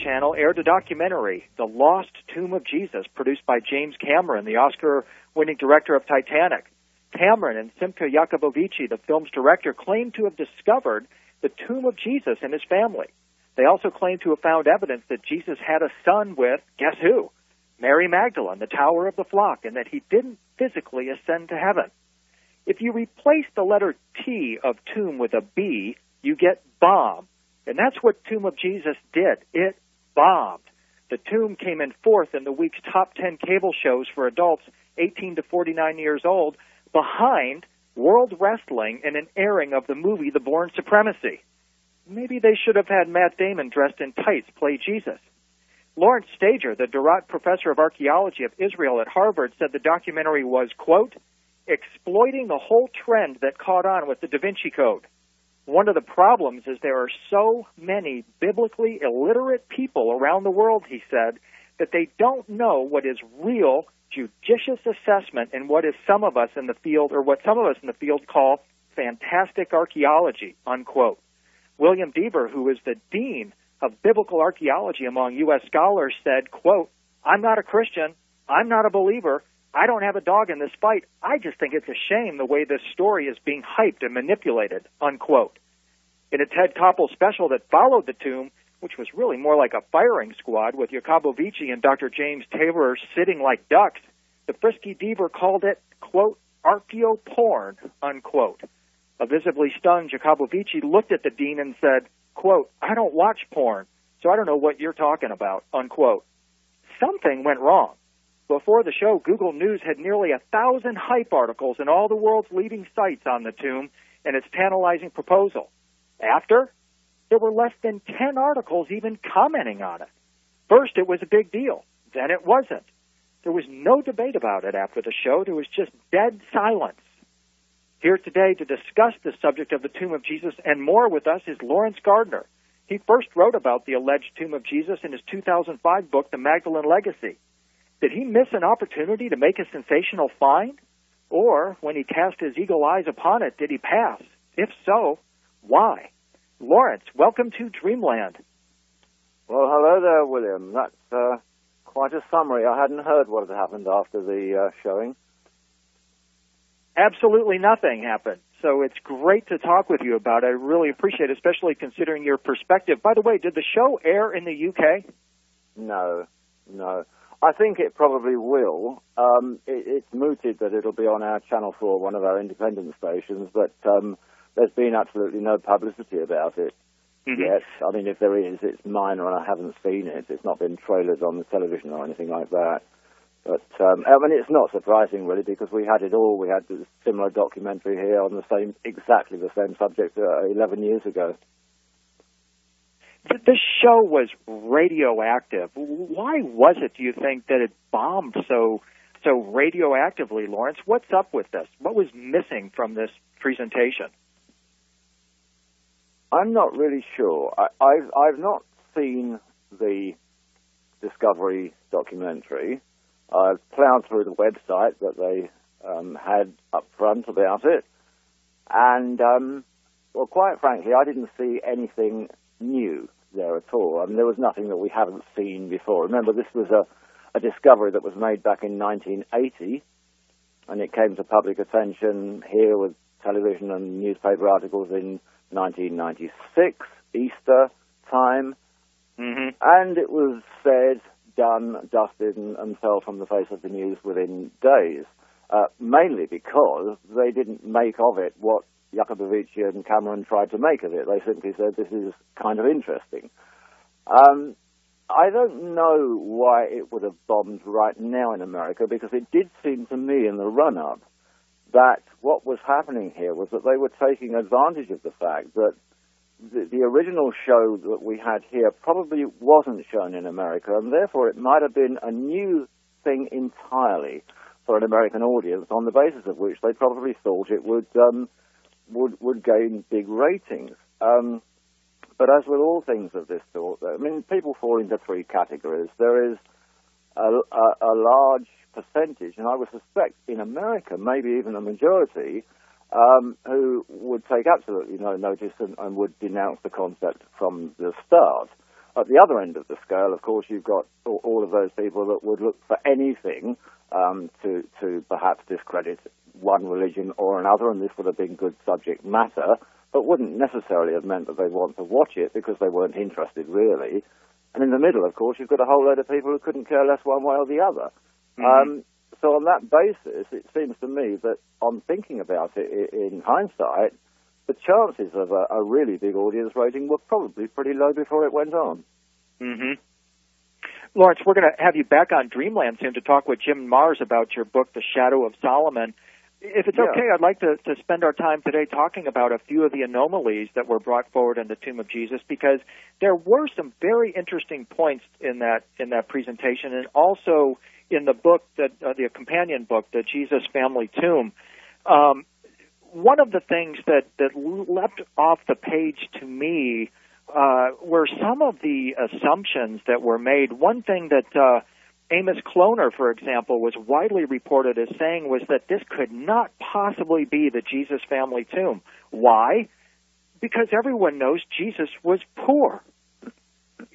Channel aired a documentary, The Lost Tomb of Jesus, produced by James Cameron, the Oscar-winning director of Titanic. Cameron and Simca Jacobovici, the film's director, claimed to have discovered the tomb of Jesus and his family. They also claimed to have found evidence that Jesus had a son with, guess who? Mary Magdalene, the Tower of the Flock, and that he didn't physically ascend to heaven. If you replace the letter T of tomb with a B, you get bomb. And that's what Tomb of Jesus did. It bombed. The tomb came in fourth in the week's top 10 cable shows for adults 18 to 49 years old, behind World Wrestling and an airing of the movie The Bourne Supremacy. Maybe they should have had Matt Damon dressed in tights play Jesus. Lawrence Stager, the Durant Professor of Archaeology of Israel at Harvard, said the documentary was, quote, exploiting the whole trend that caught on with the Da Vinci Code. One of the problems is there are so many biblically illiterate people around the world, he said, that they don't know what is real judicious assessment and what is some of us in the field, or what some of us in the field call fantastic archaeology, unquote. William Deaver, who is the dean of biblical archaeology among U.S. scholars, said, quote, I'm not a Christian, I'm not a believer, I don't have a dog in this fight. I just think it's a shame the way this story is being hyped and manipulated, unquote. In a Ted Koppel special that followed the tomb, which was really more like a firing squad with Jacobovici and Dr. James Taylor sitting like ducks, the frisky Deaver called it, quote, archaeoporn, unquote. A visibly stunned Jacobovici looked at the dean and said, quote, I don't watch porn, so I don't know what you're talking about, unquote. Something went wrong. Before the show, Google News had nearly 1,000 hype articles in all the world's leading sites on the tomb and its tantalizing proposal. After, there were less than 10 articles even commenting on it. First, it was a big deal. Then it wasn't. There was no debate about it after the show. There was just dead silence. Here today to discuss the subject of the tomb of Jesus and more with us is Laurence Gardner. He first wrote about the alleged tomb of Jesus in his 2005 book, The Magdalene Legacy. Did he miss an opportunity to make a sensational find? Or, when he cast his eagle eyes upon it, did he pass? If so, why? Laurence, welcome to Dreamland. Well, hello there, William. That's quite a summary. I hadn't heard what had happened after the showing. Absolutely nothing happened. So it's great to talk with you about it. I really appreciate it, especially considering your perspective. By the way, did the show air in the UK? No. I think it probably will. It's mooted that it'll be on our Channel 4, one of our independent stations, but there's been absolutely no publicity about it yet. I mean, if there is, it's minor and I haven't seen it. It's not been trailered on the television or anything like that. But, I mean, it's not surprising, really, because we had it all. We had a similar documentary here on exactly the same subject 11 years ago. This show was radioactive. Why was it, do you think, that it bombed so radioactively, Lawrence? What's up with this? What was missing from this presentation? I'm not really sure. I've not seen the Discovery documentary. I've plowed through the website that they had up front about it, and, well, quite frankly, I didn't see anything new there at all. I mean, there was nothing that we haven't seen before. Remember, this was a discovery that was made back in 1980, and it came to public attention here with television and newspaper articles in 1996, Easter time, and it was said, done, dusted, and fell from the face of the news within days, mainly because they didn't make of it what Jacobovici and Cameron tried to make of it. They simply said, this is kind of interesting. I don't know why it would have bombed right now in America, because it did seem to me in the run-up that what was happening here was that they were taking advantage of the fact that the original show that we had here probably wasn't shown in America, and therefore it might have been a new thing entirely for an American audience, on the basis of which they probably thought it would gain big ratings. But as with all things of this sort, I mean, people fall into three categories. There is a large percentage, and I would suspect in America, maybe even a majority, who would take absolutely no notice and would denounce the concept from the start. At the other end of the scale, of course, you've got all of those people that would look for anything to perhaps discredit one religion or another, and this would have been good subject matter, but wouldn't necessarily have meant that they'd want to watch it because they weren't interested really. And in the middle, of course, you've got a whole load of people who couldn't care less one way or the other. Mm-hmm. So on that basis, it seems to me that on thinking about it in hindsight, the chances of a really big audience rating were probably pretty low before it went on. Mm-hmm. Laurence, we're going to have you back on Dreamland soon to talk with Jim Mars about your book, The Shadow of Solomon. If it's okay, I'd like to spend our time today talking about a few of the anomalies that were brought forward in the tomb of Jesus, because there were some very interesting points in that presentation, and also in the book, the companion book, The Jesus Family Tomb. One of the things that leapt off the page to me were some of the assumptions that were made. One thing that Amos Cloner, for example, was widely reported as saying was that this could not possibly be the Jesus family tomb. Why? Because everyone knows Jesus was poor.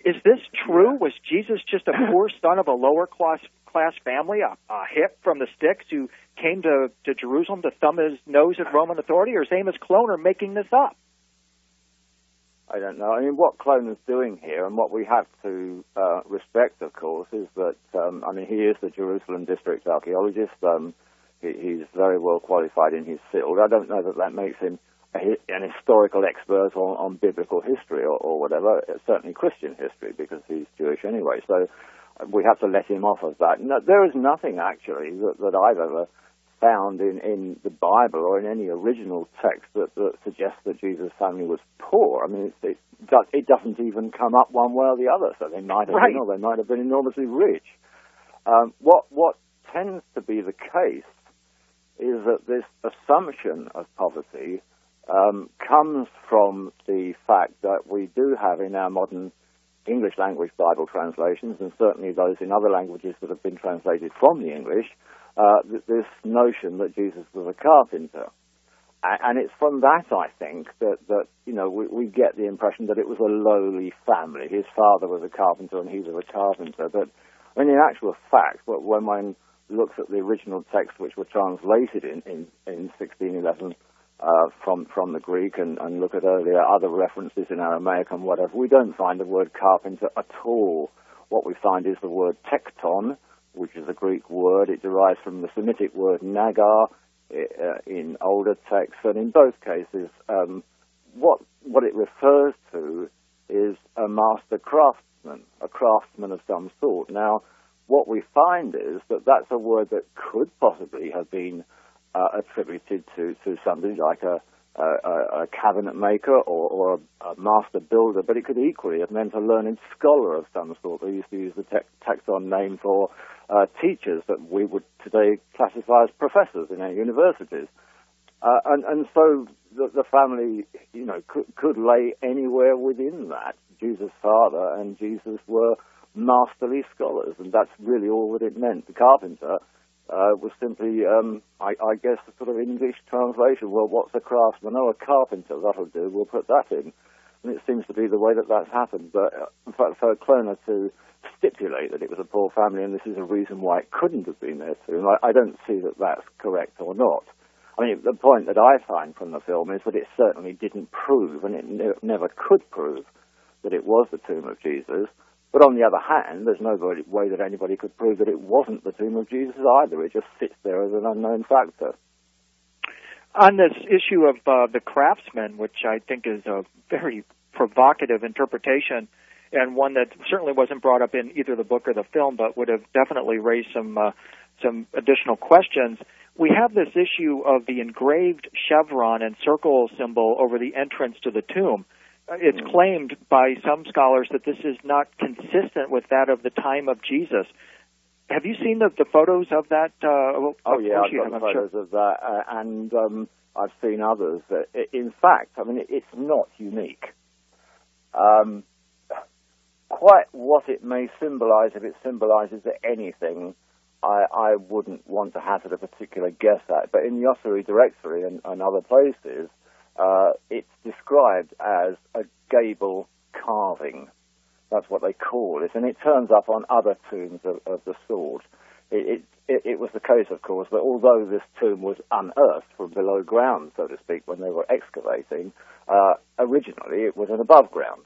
Is this true? Was Jesus just a poor son of a lower class family, a hip from the sticks who came to Jerusalem to thumb his nose at Roman authority, or is Amos Cloner making this up? I don't know. I mean, what Cloner's doing here, and what we have to respect, of course, is that, he is the Jerusalem district archaeologist. He's very well qualified in his field. I don't know that makes him an historical expert on biblical history or whatever, certainly Christian history, because he's Jewish anyway. So we have to let him off of that. No, there is nothing, actually, that I've ever found in the Bible or in any original text that suggests that Jesus' family was poor. I mean, it doesn't even come up one way or the other, so they might have been, or they might have been enormously rich. What tends to be the case is that this assumption of poverty comes from the fact that we do have in our modern English language Bible translations, and certainly those in other languages that have been translated from the English, this notion that Jesus was a carpenter. And it's from that, I think, that we get the impression that it was a lowly family. His father was a carpenter and he was a carpenter. But I mean, in actual fact, when one looks at the original texts which were translated in 1611 from the Greek and look at earlier other references in Aramaic and whatever, we don't find the word carpenter at all. What we find is the word tekton, which is a Greek word. It derives from the Semitic word nagar in older texts, and in both cases, what it refers to is a master craftsman, a craftsman of some sort. Now, what we find is that that's a word that could possibly have been attributed to somebody like a cabinet maker or a master builder, but it could equally have meant a learned scholar of some sort. They used to use the tekton name for teachers that we would today classify as professors in our universities. And so the family, could lay anywhere within that. Jesus' father and Jesus were masterly scholars, and that's really all that it meant. The carpenter was simply, I guess, a sort of English translation. Well, what's a craftsman? Oh, a carpenter, that'll do. We'll put that in. And it seems to be the way that that's happened. But for Cloner to stipulate that it was a poor family and this is a reason why it couldn't have been there too, I don't see that that's correct or not. I mean, the point that I find from the film is that it certainly didn't prove, and it never could prove, that it was the tomb of Jesus. But on the other hand, there's no way that anybody could prove that it wasn't the tomb of Jesus either. It just sits there as an unknown factor. On this issue of the craftsman, which I think is a very provocative interpretation, and one that certainly wasn't brought up in either the book or the film, but would have definitely raised some additional questions. We have this issue of the engraved chevron and circle symbol over the entrance to the tomb. It's claimed by some scholars that this is not consistent with that of the time of Jesus. Have you seen the photos of that? Oh, yeah, I've got photos of that, and I've seen others. In fact, I mean, it's not unique. Quite what it may symbolize, if it symbolizes anything, I wouldn't want to hazard a particular guess at. But in the Ossuary Directory and other places, it's described as a gable carving. That's what they call it, and it turns up on other tombs of the sort. It was the case, of course, that although this tomb was unearthed from below ground, so to speak, when they were excavating, originally it was an above-ground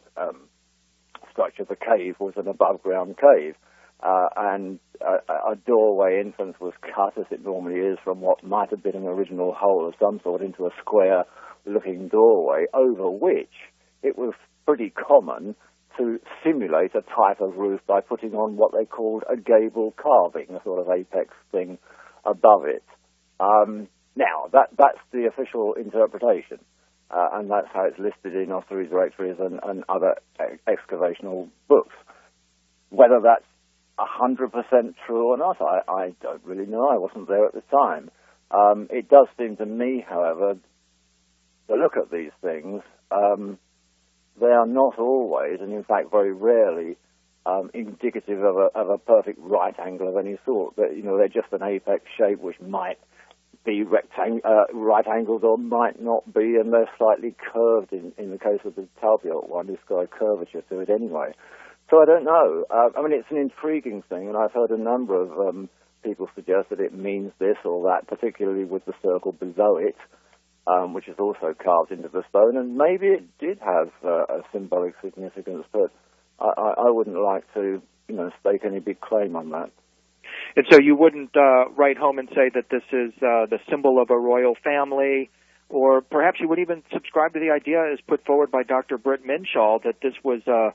structure. The cave was an above-ground cave, and a doorway entrance was cut, as it normally is, from what might have been an original hole of some sort into a square-looking doorway, over which it was pretty common to simulate a type of roof by putting on what they called a gable carving, a sort of apex thing above it. Now, that's the official interpretation, and that's how it's listed in ossuary directories and other excavational books. Whether that's 100% true or not, I don't really know. I wasn't there at the time. It does seem to me, however, to look at these things, they are not always, and in fact very rarely, indicative of a perfect right angle of any sort. But, they're just an apex shape which might be right-angled or might not be, and they're slightly curved in the case of the Talpiot one. It's got a curvature to it anyway. So I don't know. It's an intriguing thing, and I've heard a number of people suggest that it means this or that, particularly with the circle below it, which is also carved into the stone, and maybe it did have a symbolic significance, but I wouldn't like to, stake any big claim on that. And so you wouldn't write home and say that this is the symbol of a royal family, or perhaps you would even subscribe to the idea as put forward by Dr. Britt Minshaw that this was a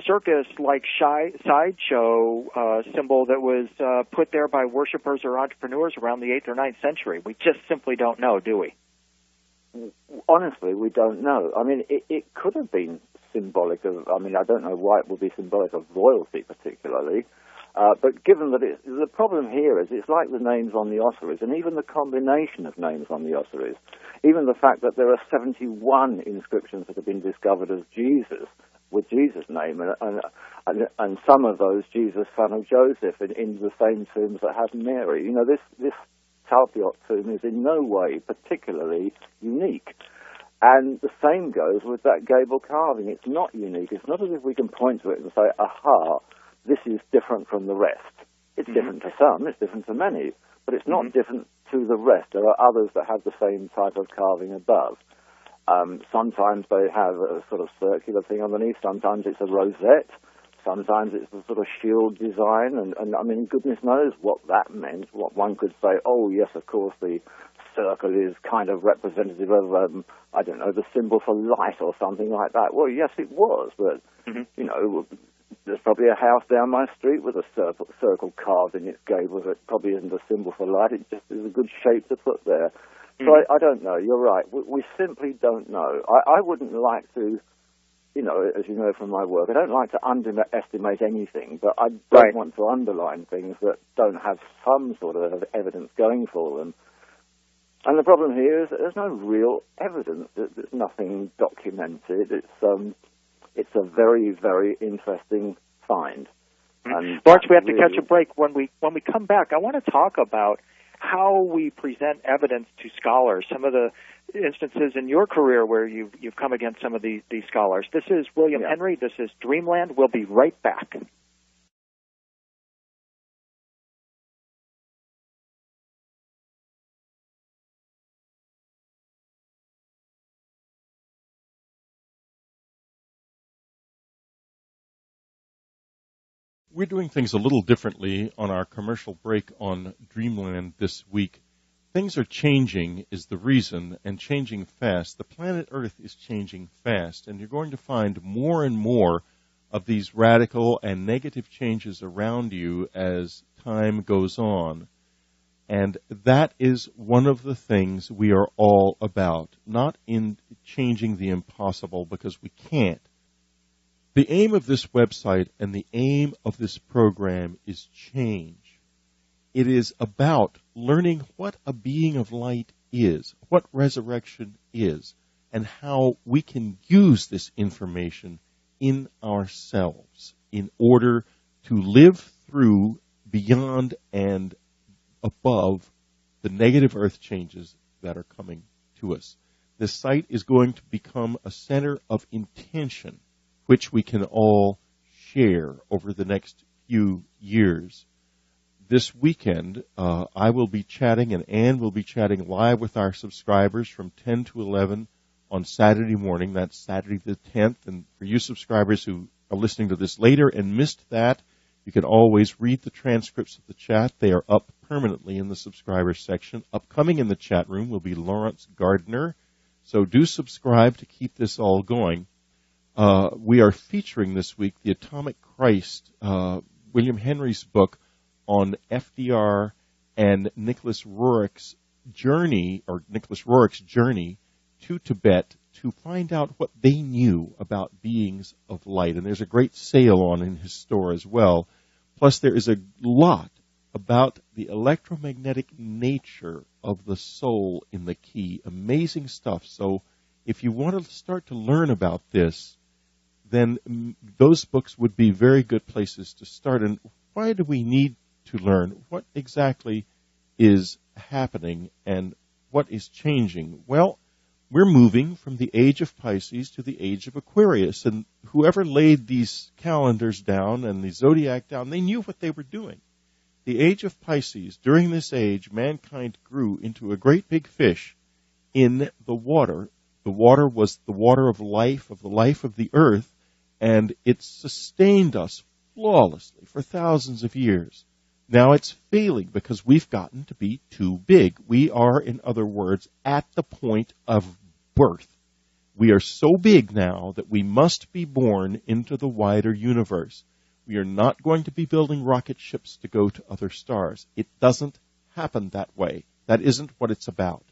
circus-like sideshow symbol that was put there by worshipers or entrepreneurs around the 8th or 9th century. We just simply don't know, do we? Honestly, we don't know. It could have been symbolic of, I don't know why it would be symbolic of royalty particularly, but given that the problem here is it's like the names on the ossuaries, and even the combination of names on the ossuaries, even the fact that there are 71 inscriptions that have been discovered as Jesus, with Jesus' name, and some of those Jesus, son of Joseph, in the same tombs that have Mary. This Talpiot tomb is in no way particularly unique. And the same goes with that gable carving. It's not unique. It's not as if we can point to it and say, aha, this is different from the rest. It's different to some, it's different to many, but it's not different to the rest. There are others that have the same type of carving above. Sometimes they have a sort of circular thing underneath. Sometimes it's a rosette. Sometimes it's a sort of shield design. And goodness knows what that meant. What one could say, oh, yes, of course, the circle is kind of representative of, the symbol for light or something like that. Well, yes, it was. But, there's probably a house down my street with a circle carved in its gable that probably isn't a symbol for light. It just is a good shape to put there. So I don't know. You're right. We simply don't know. I wouldn't like to, as you know from my work, I don't like to underestimate anything, but I don't want to underline things that don't have some sort of evidence going for them. And the problem here is that there's no real evidence. There's nothing documented. It's a very, very interesting find. And Laurence, we have to catch a break. When we come back, I want to talk about how we present evidence to scholars, some of the instances in your career where you've come against some of these scholars. This is William Henry. This is Dreamland. We'll be right back. We're doing things a little differently on our commercial break on Dreamland this week. Things are changing is the reason, and changing fast. The planet Earth is changing fast, and you're going to find more and more of these radical and negative changes around you as time goes on. And that is one of the things we are all about, not in changing the impossible, because we can't. The aim of this website and the aim of this program is change. It is about learning what a being of light is, what resurrection is, and how we can use this information in ourselves in order to live through, beyond, and above the negative earth changes that are coming to us. This site is going to become a center of intention which we can all share over the next few years. This weekend, I will be chatting, and Ann will be chatting live with our subscribers from 10 to 11 on Saturday morning. That's Saturday the 10th. And for you subscribers who are listening to this later and missed that, you can always read the transcripts of the chat. They are up permanently in the subscribers section. Upcoming in the chat room will be Laurence Gardner. So do subscribe to keep this all going. We are featuring this week the Atomic Christ, William Henry's book on FDR and Nicholas Roerich's journey to Tibet to find out what they knew about beings of light. And there's a great sale on in his store as well. Plus, there is a lot about the electromagnetic nature of the soul in the key. Amazing stuff. So if you want to start to learn about this, then those books would be very good places to start. And why do we need to learn? What exactly is happening and what is changing? Well, we're moving from the age of Pisces to the age of Aquarius, and whoever laid these calendars down and the zodiac down, they knew what they were doing. The age of Pisces, during this age, mankind grew into a great big fish in the water. The water was the water of the life of the earth, and it sustained us flawlessly for thousands of years. Now it's failing because we've gotten to be too big. We are, in other words, at the point of birth. We are so big now that we must be born into the wider universe. We are not going to be building rocket ships to go to other stars. It doesn't happen that way. That isn't what it's about.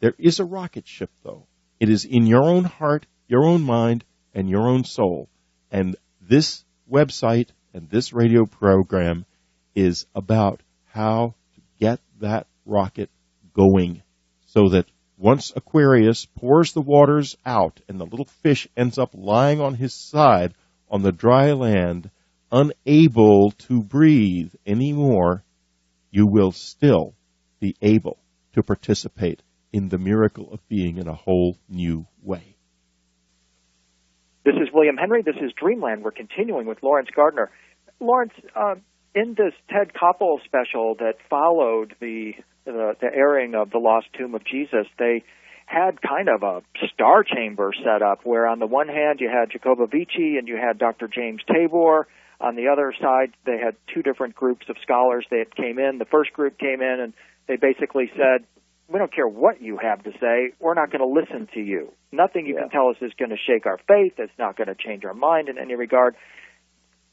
There is a rocket ship, though. It is in your own heart, your own mind, and your own soul. And this website and this radio program is about how to get that rocket going so that once Aquarius pours the waters out and the little fish ends up lying on his side on the dry land, unable to breathe anymore, you will still be able to participate in the miracle of being in a whole new way. This is William Henry. This is Dreamland. We're continuing with Laurence Gardner. Laurence, in this Ted Koppel special that followed the airing of The Lost Tomb of Jesus, they had kind of a star chamber set up where on the one hand you had Jacobo Vici and you had Dr. James Tabor. On the other side, they had two different groups of scholars that came in. The first group came in and they basically said, we don't care what you have to say. We're not going to listen to you. Nothing you can tell us is going to shake our faith. It's not going to change our mind in any regard.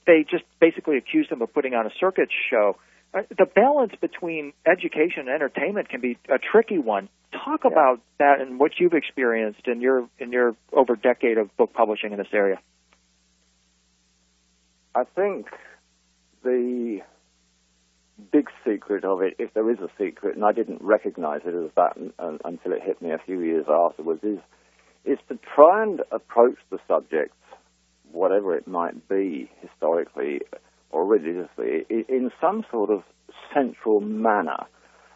They just basically accused him of putting on a circus show. The balance between education and entertainment can be a tricky one. Talk about that and what you've experienced in your over decade of book publishing in this area. I think the big secret of it, if there is a secret, and I didn't recognize it as that until it hit me a few years afterwards, is to try and approach the subject, whatever it might be, historically or religiously, in some sort of central manner.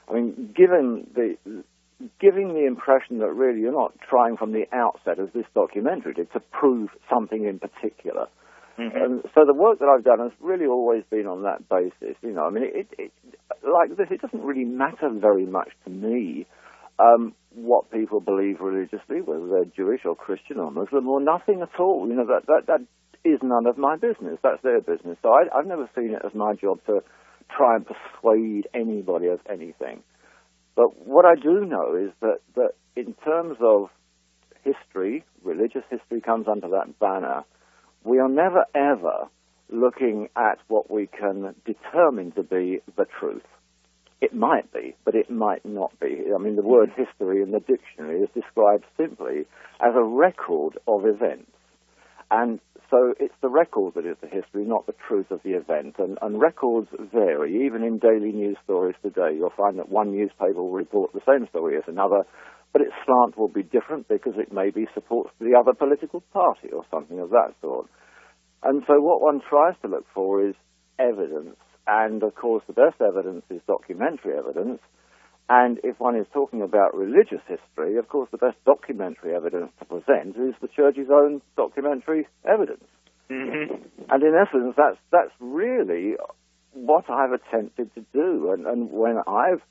I mean, giving the impression that really you're not trying from the outset of this documentary to prove something in particular. Mm-hmm. And so the work that I've done has really always been on that basis. You know, I mean, it like this, it doesn't really matter very much to me what people believe religiously, whether they're Jewish or Christian or Muslim or nothing at all. You know, that is none of my business. That's their business. So I've never seen it as my job to try and persuade anybody of anything. But what I do know is that in terms of history, religious history comes under that banner. We are never, ever looking at what we can determine to be the truth. It might be, but it might not be. I mean, the word history in the dictionary is described simply as a record of events. And so it's the record that is the history, not the truth of the event. And records vary. Even in daily news stories today, you'll find that one newspaper will report the same story as another, but its slant will be different because it maybe supports the other political party or something of that sort. And so what one tries to look for is evidence. And, of course, the best evidence is documentary evidence. And if one is talking about religious history, of course, the best documentary evidence to present is the Church's own documentary evidence. Mm-hmm. And in essence, that's really what I've attempted to do. And when I've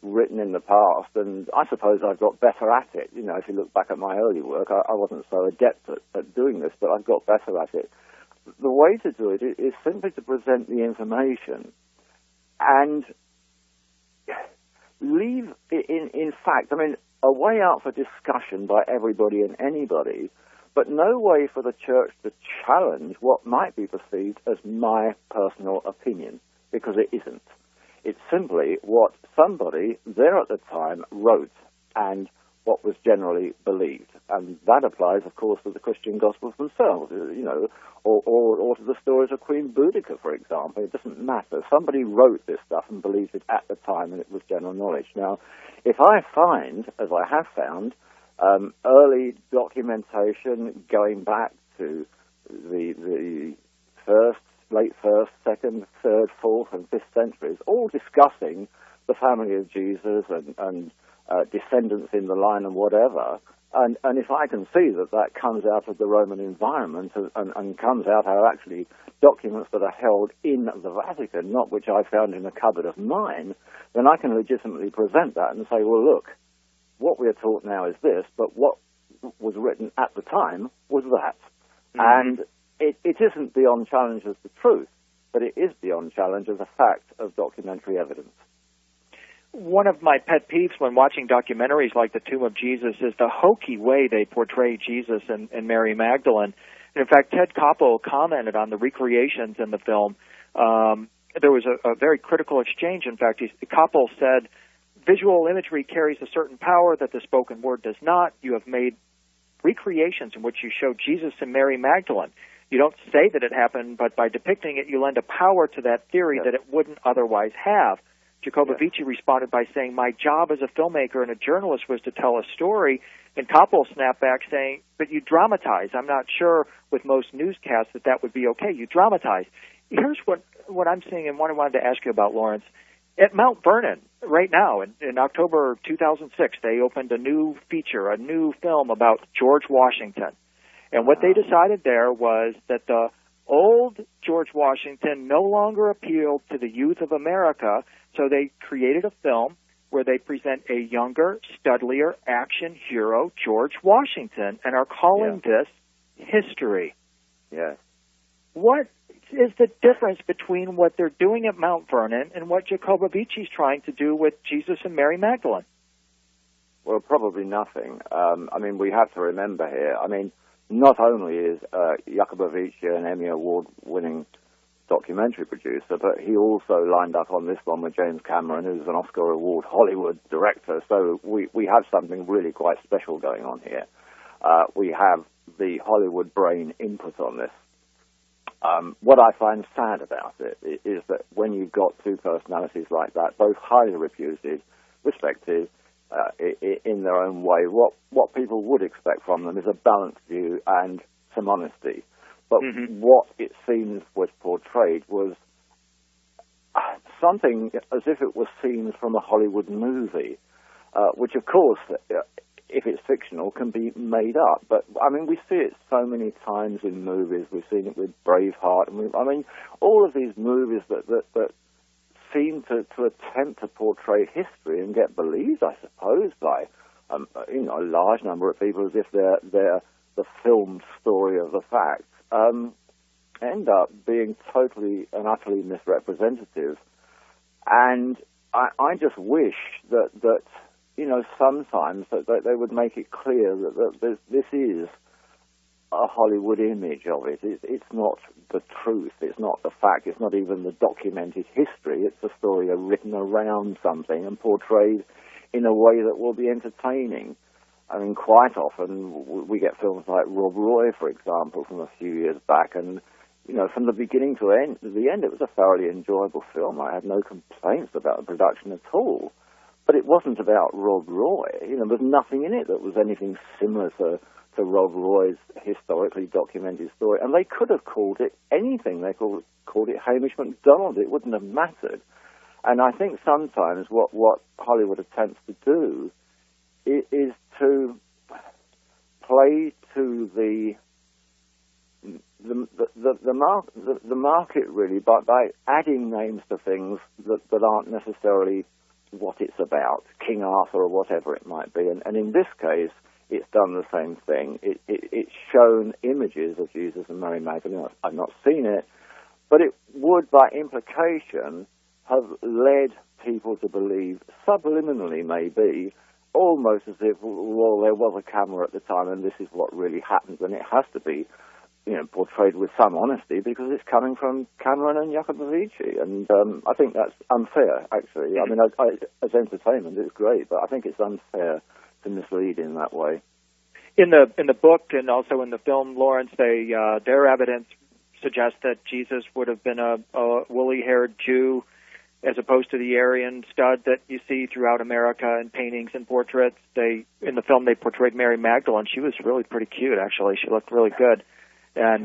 written in the past, and I suppose I've got better at it. You know, if you look back at my early work, I wasn't so adept at doing this, but I've got better at it. The way to do it is simply to present the information and leave, in fact, I mean, a way out for discussion by everybody and anybody, but no way for the church to challenge what might be perceived as my personal opinion, because it isn't. It's simply what somebody there at the time wrote and what was generally believed. And that applies, of course, to the Christian Gospels themselves, you know, or to the stories of Queen Boudica, for example. It doesn't matter. Somebody wrote this stuff and believed it at the time, and it was general knowledge. Now, if I find, as I have found, early documentation going back to the late 1st, 2nd, 3rd, 4th, and 5th centuries, all discussing the family of Jesus and descendants in the line and whatever, and if I can see that comes out of the Roman environment and comes out of actually documents that are held in the Vatican, not which I found in a cupboard of mine, then I can legitimately present that and say, well, look, what we are taught now is this, but what was written at the time was that. Mm-hmm. And it isn't beyond challenge as the truth, but it is beyond challenge as a fact of documentary evidence. One of my pet peeves when watching documentaries like The Tomb of Jesus is the hokey way they portray Jesus and Mary Magdalene. And in fact, Ted Koppel commented on the recreations in the film. There was a very critical exchange. In fact, Koppel said, visual imagery carries a certain power that the spoken word does not. You have made recreations in which you show Jesus and Mary Magdalene. You don't say that it happened, but by depicting it, you lend a power to that theory that it wouldn't otherwise have. Jacobovici responded by saying, my job as a filmmaker and a journalist was to tell a story, and Koppel snapped back saying, but you dramatize. I'm not sure with most newscasts that would be okay. You dramatize. Here's what I'm seeing and what I wanted to ask you about, Laurence. At Mount Vernon, right now, in October 2006, they opened a new feature, a new film about George Washington. And what they decided there was that the old George Washington no longer appealed to the youth of America, so they created a film where they present a younger, studlier action hero, George Washington, and are calling this history. Yes. What is the difference between what they're doing at Mount Vernon and what Jacobovici's trying to do with Jesus and Mary Magdalene? Well, probably nothing. I mean, we have to remember here, I mean, not only is Jacobovici an Emmy Award-winning documentary producer, but he also lined up on this one with James Cameron, who's an Oscar Award Hollywood director. So we have something really quite special going on here. We have the Hollywood brain input on this. What I find sad about it is that when you've got two personalities like that, both highly reputed, respected, in their own way, what people would expect from them is a balanced view and some honesty. But what it seems was portrayed was something as if it was scenes from a Hollywood movie, which, of course, if it's fictional, can be made up. But, I mean, we see it so many times in movies. We've seen it with Braveheart. And I mean, all of these movies that seem to attempt to portray history and get believed, I suppose, by a large number of people as if they're the filmed story of the facts, end up being totally and utterly misrepresentative. And I just wish that sometimes that they would make it clear that this is a Hollywood image of it. It's not the truth. It's not the fact. It's not even the documented history. It's a story written around something and portrayed in a way that will be entertaining. I mean, quite often we get films like Rob Roy, for example, from a few years back, and from the beginning to the end, it was a thoroughly enjoyable film. I had no complaints about the production at all. But it wasn't about Rob Roy. There was nothing in it that was anything similar to Rob Roy's historically documented story. And they could have called it anything. They called it Hamish Macdonald. It wouldn't have mattered. And I think sometimes what Hollywood attempts to do is to play to the the market really, by adding names to things that aren't necessarily what it's about, King Arthur or whatever it might be. And in this case, it's done the same thing. It's shown images of Jesus and Mary Magdalene. I've not seen it, but it would, by implication, have led people to believe, subliminally maybe, almost as if, well, there was a camera at the time and this is what really happened, and it has to be, portrayed with some honesty because it's coming from Cameron and Jacobovici, and I think that's unfair, actually. I mean, as entertainment, it's great, but I think it's unfair to mislead in that way. In the book and also in the film, Laurence, their evidence suggests that Jesus would have been a woolly-haired Jew, as opposed to the Aryan stud that you see throughout America in paintings and portraits. In the film, they portrayed Mary Magdalene. She was really pretty cute, actually. She looked really good. And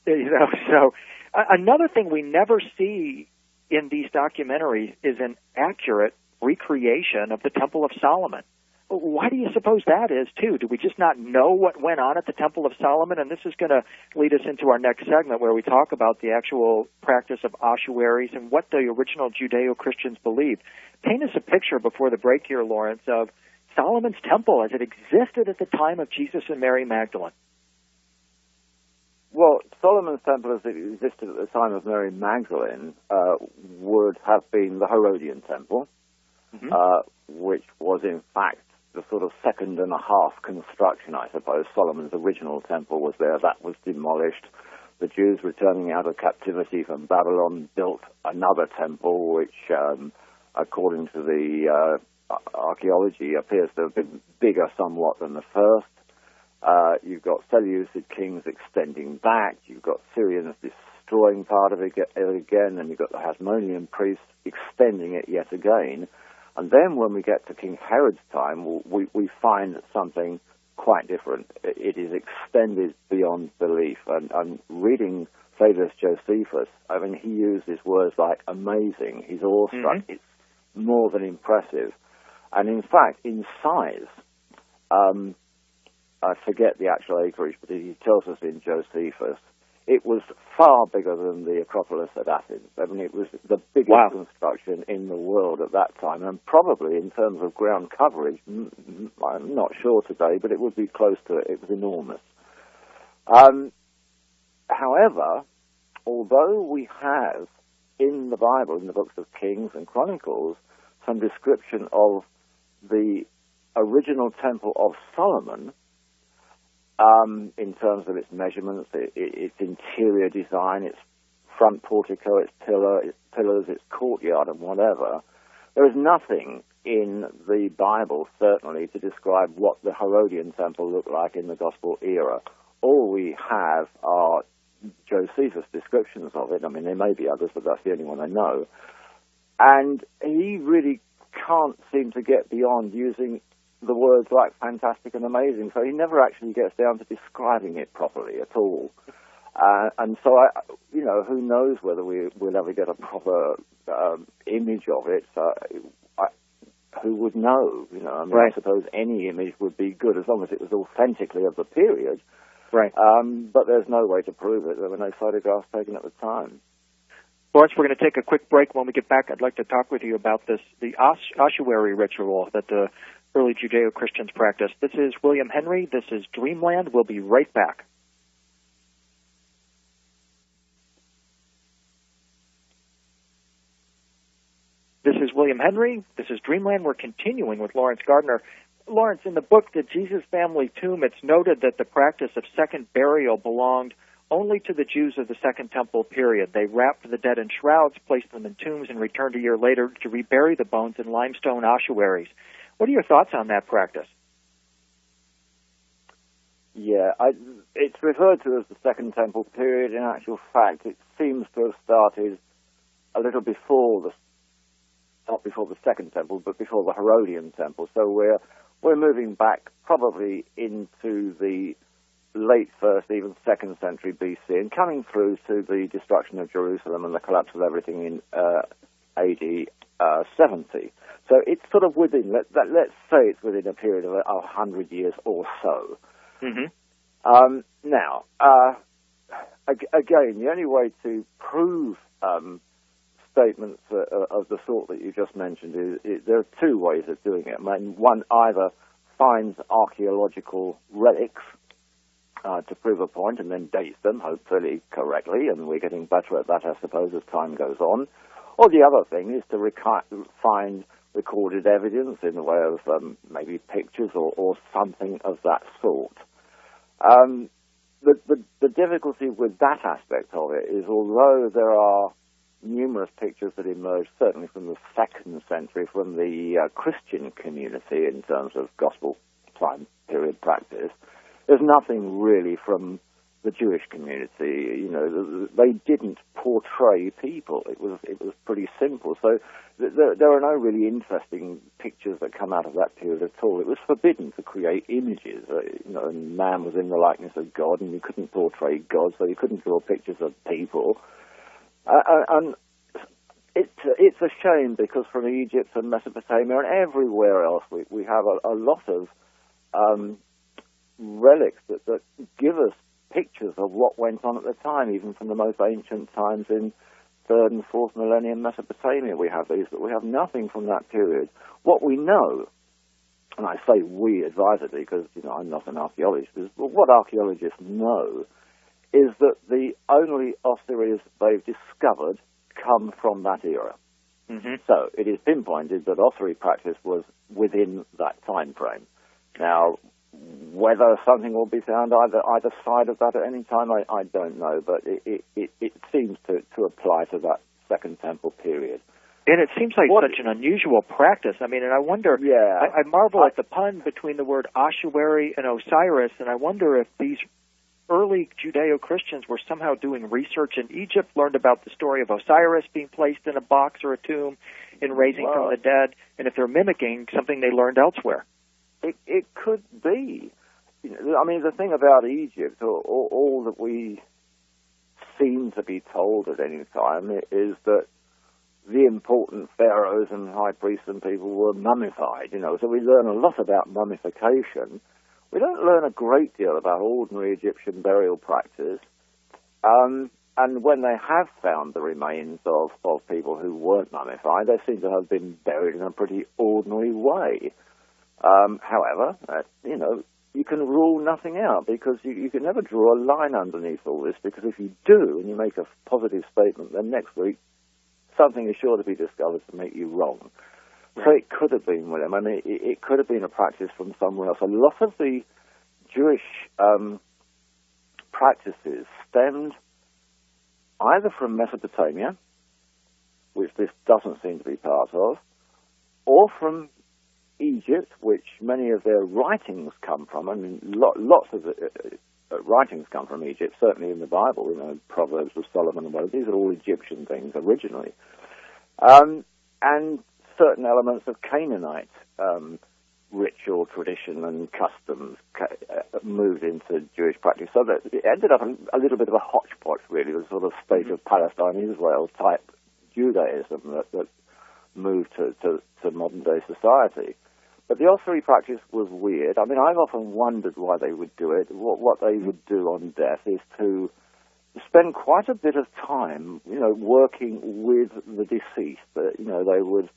so another thing we never see in these documentaries is an accurate recreation of the Temple of Solomon. Why do you suppose that is, too? Do we just not know what went on at the Temple of Solomon? And this is going to lead us into our next segment where we talk about the actual practice of ossuaries and what the original Judeo-Christians believed. Paint us a picture before the break here, Laurence, of Solomon's Temple as it existed at the time of Jesus and Mary Magdalene. Well, Solomon's Temple as it existed at the time of Mary Magdalene would have been the Herodian Temple, which was in fact the sort of second and a half construction, I suppose. Solomon's original temple was there. That was demolished. The Jews returning out of captivity from Babylon built another temple, which, according to the archaeology, appears to have been bigger somewhat than the first. You've got Seleucid kings extending back. You've got Syrians destroying part of it again, and you've got the Hasmonean priests extending it yet again. And then when we get to King Herod's time, we find something quite different. It is extended beyond belief. And reading Flavius Josephus, I mean, he uses words like amazing. He's awestruck. It's more than impressive. And in fact, in size, I forget the actual acreage, but he tells us in Josephus, it was far bigger than the Acropolis at Athens. I mean, it was the biggest construction in the world at that time, and probably in terms of ground coverage, I'm not sure today, but it would be close to it. It was enormous. However, although we have in the Bible, in the books of Kings and Chronicles, some description of the original Temple of Solomon, in terms of its measurements, its interior design, its front portico, its pillars, its courtyard, and whatever, there is nothing in the Bible, certainly, to describe what the Herodian temple looked like in the Gospel era. All we have are Josephus' descriptions of it. I mean, there may be others, but that's the only one I know. And he really can't seem to get beyond using the words like fantastic and amazing, so he never actually gets down to describing it properly at all. And so, who knows whether we'll ever get a proper image of it. Who would know? I mean, I suppose any image would be good as long as it was authentically of the period. Right. But there's no way to prove it. There were no photographs taken at the time. Laurence, we're going to take a quick break. When we get back, I'd like to talk with you about the ossuary ritual that the early Judeo-Christians practiced. This is William Henry. This is Dreamland. We'll be right back. This is William Henry. This is Dreamland. We're continuing with Laurence Gardner. Laurence, in the book, The Jesus Family Tomb, it's noted that the practice of second burial belonged only to the Jews of the Second Temple period. They wrapped the dead in shrouds, placed them in tombs, and returned a year later to rebury the bones in limestone ossuaries. What are your thoughts on that practice? Yeah, it's referred to as the Second Temple period. In actual fact, it seems to have started a little before not before the Second Temple, but before the Herodian Temple. So we're moving back probably into the late 1st, even 2nd century BC, and coming through to the destruction of Jerusalem and the collapse of everything in AD 70. So it's sort of within, let's say it's within a period of 100 years or so. Mm-hmm. Now, again, the only way to prove statements of the sort that you just mentioned is there are two ways of doing it. I mean, one either finds archaeological relics to prove a point and then dates them, hopefully correctly, and we're getting better at that, I suppose, as time goes on. Or the other thing is to find recorded evidence in the way of maybe pictures or something of that sort. The difficulty with that aspect of it is, although there are numerous pictures that emerged, certainly from the 2nd century, from the Christian community in terms of gospel time period practice, there's nothing really from the Jewish community. You know, they didn't portray people. It was pretty simple. So there are no really interesting pictures that come out of that period at all. It was forbidden to create images. You know, and man was in the likeness of God, and you couldn't portray God, so you couldn't draw pictures of people. And it's a shame, because from Egypt and Mesopotamia and everywhere else, we have a lot of relics that give us pictures of what went on at the time, even from the most ancient times in 3rd and 4th millennium Mesopotamia. We have these, but we have nothing from that period. What we know, and I say we advisedly because, you know, I'm not an archaeologist, but what archaeologists know is that the only ossuaries they've discovered come from that era. Mm-hmm. So it is pinpointed that ossuary practice was within that time frame. Now, whether something will be found either side of that at any time, I don't know, but it seems to apply to that Second Temple period. And it seems like such an unusual practice. I mean, and I wonder, I marvel at the pun between the word ossuary and Osiris, and I wonder if these early Judeo-Christians were somehow doing research in Egypt, learned about the story of Osiris being placed in a box or a tomb and raising from the dead, and if they're mimicking something they learned elsewhere. It could be. You know, I mean, the thing about Egypt, all that we seem to be told at any time, is that the important pharaohs and high priests and people were mummified. You know, so we learn a lot about mummification. We don't learn a great deal about ordinary Egyptian burial practice. And when they have found the remains of people who weren't mummified, they seem to have been buried in a pretty ordinary way. However, you know, you can rule nothing out, because you can never draw a line underneath all this, because if you do and you make a positive statement, then next week something is sure to be discovered to make you wrong. Right. So it could have been, William. I mean, it could have been a practice from somewhere else. A lot of the Jewish practices stemmed either from Mesopotamia, which this doesn't seem to be part of, or from Egypt, which many of their writings come from. I mean, lots of writings come from Egypt, certainly in the Bible, you know, Proverbs of Solomon, well, these are all Egyptian things originally. And certain elements of Canaanite ritual tradition and customs moved into Jewish practice. So that it ended up a little bit of a hodgepodge, really, a sort of state of Palestine, Israel type Judaism that moved to modern-day society. But the ossuary practice was weird. I mean, I've often wondered why they would do it. What they would do on death is to spend quite a bit of time, you know, working with the deceased. You know, they would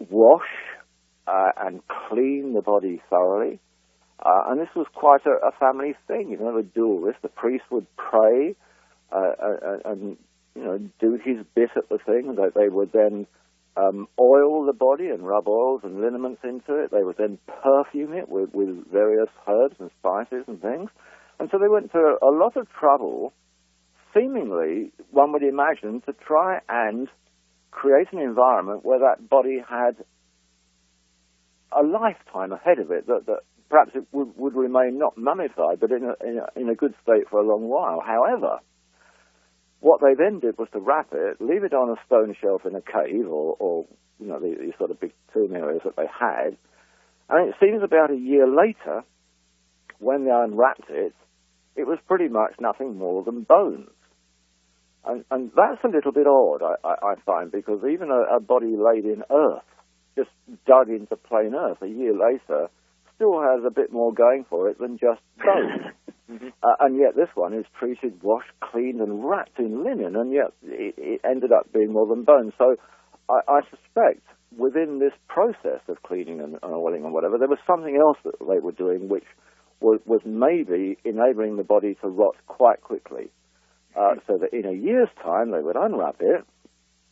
wash and clean the body thoroughly. And this was quite a family thing. You know, they would do all this. The priest would pray and you know, do his bit at the thing. They would then oil the body and rub oils and liniments into it. They would then perfume it with various herbs and spices and things. And so they went to a lot of trouble, seemingly, one would imagine, to try and create an environment where that body had a lifetime ahead of it, that perhaps it would remain not mummified, but in a good state for a long while. However, what they then did was to wrap it, leave it on a stone shelf in a cave, or you know, these sort of big tomb areas that they had. And it seems about a year later, when they unwrapped it, it was pretty much nothing more than bones. And that's a little bit odd, I find, because even a body laid in earth, just dug into plain earth, a year later, still has a bit more going for it than just bones. And yet this one is treated, washed, cleaned, and wrapped in linen, and yet it ended up being more than bones. So I suspect within this process of cleaning and oiling and whatever, there was something else that they were doing which was maybe enabling the body to rot quite quickly. So that in a year's time they would unwrap it,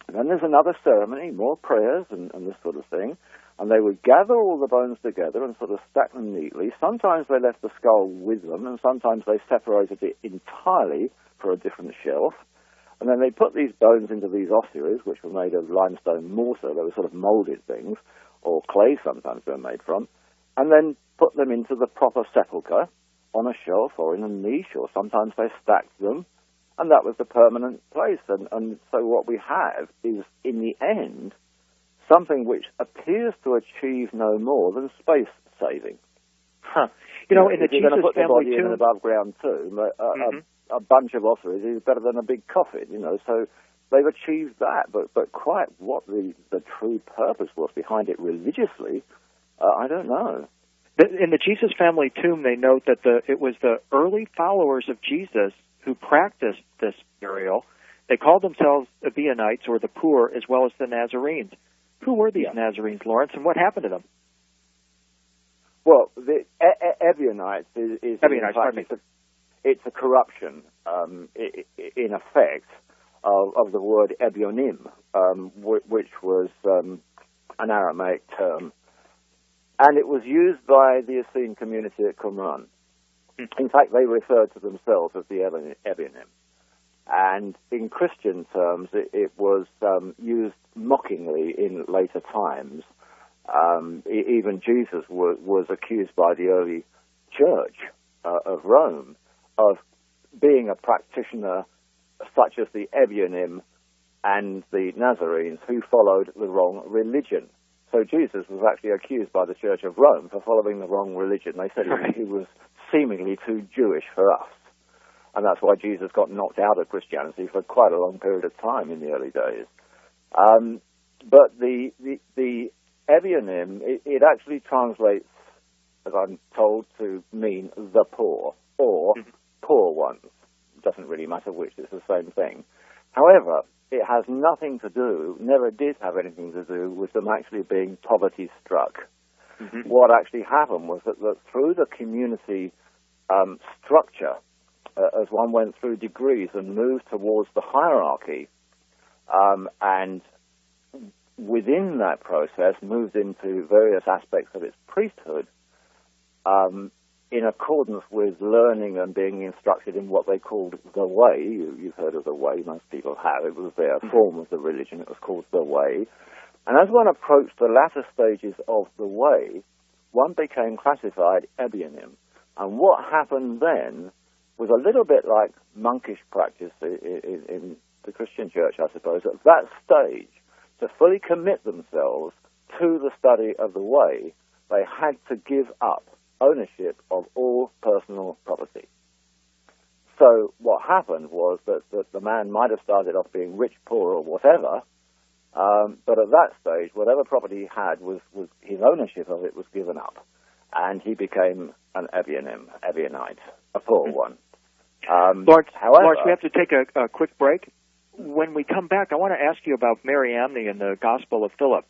and then there's another ceremony, more prayers and this sort of thing, and they would gather all the bones together and sort of stack them neatly. Sometimes they left the skull with them, and sometimes they separated it entirely for a different shelf. And then they put these bones into these ossuaries, which were made of limestone mortar. They were sort of moulded things, or clay sometimes they were made from, and then put them into the proper sepulchre on a shelf or in a niche, or sometimes they stacked them, and that was the permanent place. And so what we have is, in the end, something which appears to achieve no more than space saving. Huh. You know, in the Jesus family put the body in tomb, an above-ground tomb, a bunch of ossuaries is better than a big coffin, you know. So they've achieved that, but quite what the true purpose was behind it religiously, I don't know. In the Jesus family tomb, they note that it was the early followers of Jesus who practiced this burial. They called themselves Ebionites, or the poor, as well as the Nazarenes. Who were these Nazarenes, Laurence, and what happened to them? Well, the Ebionites is Ebionites, in fact, it's a corruption, in effect, of the word Ebionim, which was an Aramaic term, and it was used by the Essene community at Qumran. In fact, they referred to themselves as the Ebionim. And in Christian terms, it was used mockingly in later times. Even Jesus was accused by the early church of Rome of being a practitioner such as the Ebionim and the Nazarenes who followed the wrong religion. So Jesus was actually accused by the Church of Rome for following the wrong religion. They said he was seemingly too Jewish for us. And that's why Jesus got knocked out of Christianity for quite a long period of time in the early days. But the Ebionim, it actually translates, as I'm told, to mean the poor, or poor ones. It doesn't really matter which, it's the same thing. However, it has nothing to do, never did have anything to do with them actually being poverty-struck. What actually happened was that through the community structure, as one went through degrees and moved towards the hierarchy, and within that process moved into various aspects of its priesthood, in accordance with learning and being instructed in what they called the way. You've heard of the way, most people have. It was their form of the religion. It was called the way. And as one approached the latter stages of the way, one became classified Ebionim. And what happened then was a little bit like monkish practice in the Christian church, I suppose. At that stage, to fully commit themselves to the study of the way, they had to give up ownership of all personal property. So what happened was that the man might have started off being rich, poor, or whatever, but at that stage, whatever property he had was his ownership of it was given up, and he became an Ebionite, a poor one. Laurence, we have to take a quick break. When we come back, I want to ask you about Mary Amney and the Gospel of Philip.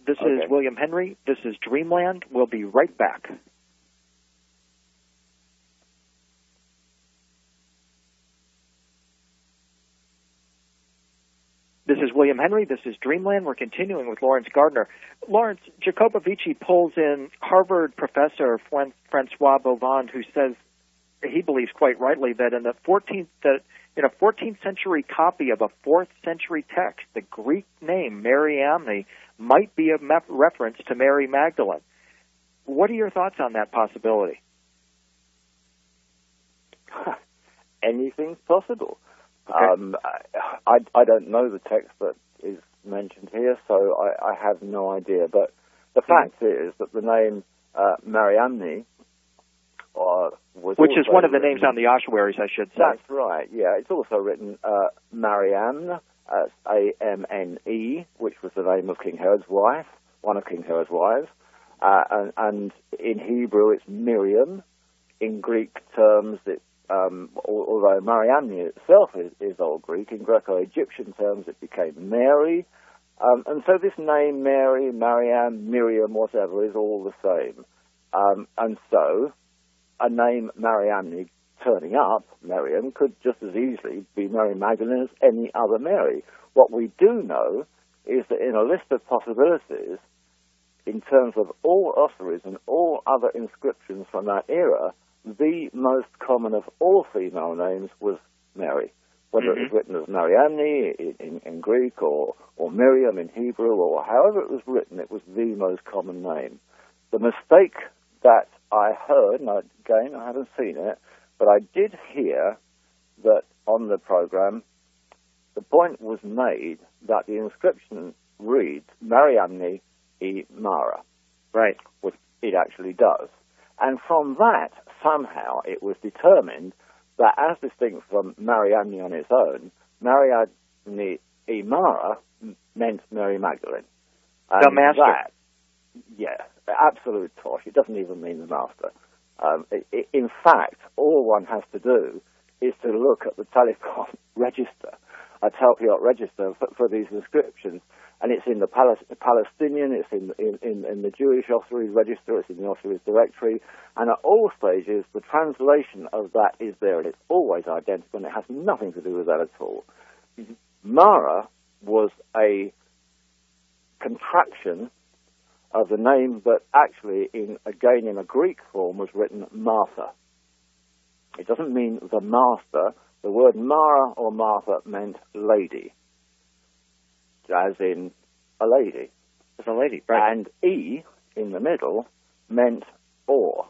This is William Henry. This is Dreamland. We'll be right back. This is William Henry. This is Dreamland. We're continuing with Laurence Gardner. Laurence, Jacopovici pulls in Harvard professor Francois Bovand, who says he believes quite rightly that in a 14th century copy of a 4th century text, the Greek name Mary Amney might be a reference to Mary Magdalene. What are your thoughts on that possibility? Anything's possible. Okay. I don't know the text that is mentioned here, so I have no idea. But the fact is that the name Mariamne was which is one of the written, names on the ossuaries, I should say. That's right, yeah. It's also written Mariamne, Amne, which was the name of King Herod's wife, one of King Herod's wives. and in Hebrew it's Miriam. In Greek terms, although Mariamne itself is Old Greek, in Greco-Egyptian terms it became Mary. And so this name, Mary, Mariam, Miriam, whatever, is all the same. And so a name Mariamne turning up, Miriam, could just as easily be Mary Magdalene as any other Mary. What we do know is that in a list of possibilities, in terms of all ossuaries and all other inscriptions from that era, the most common of all female names was Mary. Whether it was written as Mariamne in Greek or Miriam in Hebrew or however it was written, it was the most common name. The mistake that I heard, and again, I haven't seen it, but I did hear that on the program, the point was made that the inscription reads Mariamne e Mara. Right. Which it actually does. And from that, somehow, it was determined that as distinct from Mariamne on its own, Mariamne e Mara meant Mary Magdalene. And the master. That, yeah, absolute tosh. It doesn't even mean the master. In fact, all one has to do is to look at the Talpiot register, a Talpiot register for these inscriptions, and it's in the Palestinian, it's in the Jewish ossuaries register, it's in the ossuaries directory, and at all stages the translation of that is there, and it's always identical, and it has nothing to do with that at all. Mara was a contraction of the name that actually, in a Greek form, was written Martha. It doesn't mean the master. The word Mara or Martha meant lady, as in a lady. As a lady, right. And E, in the middle, meant or.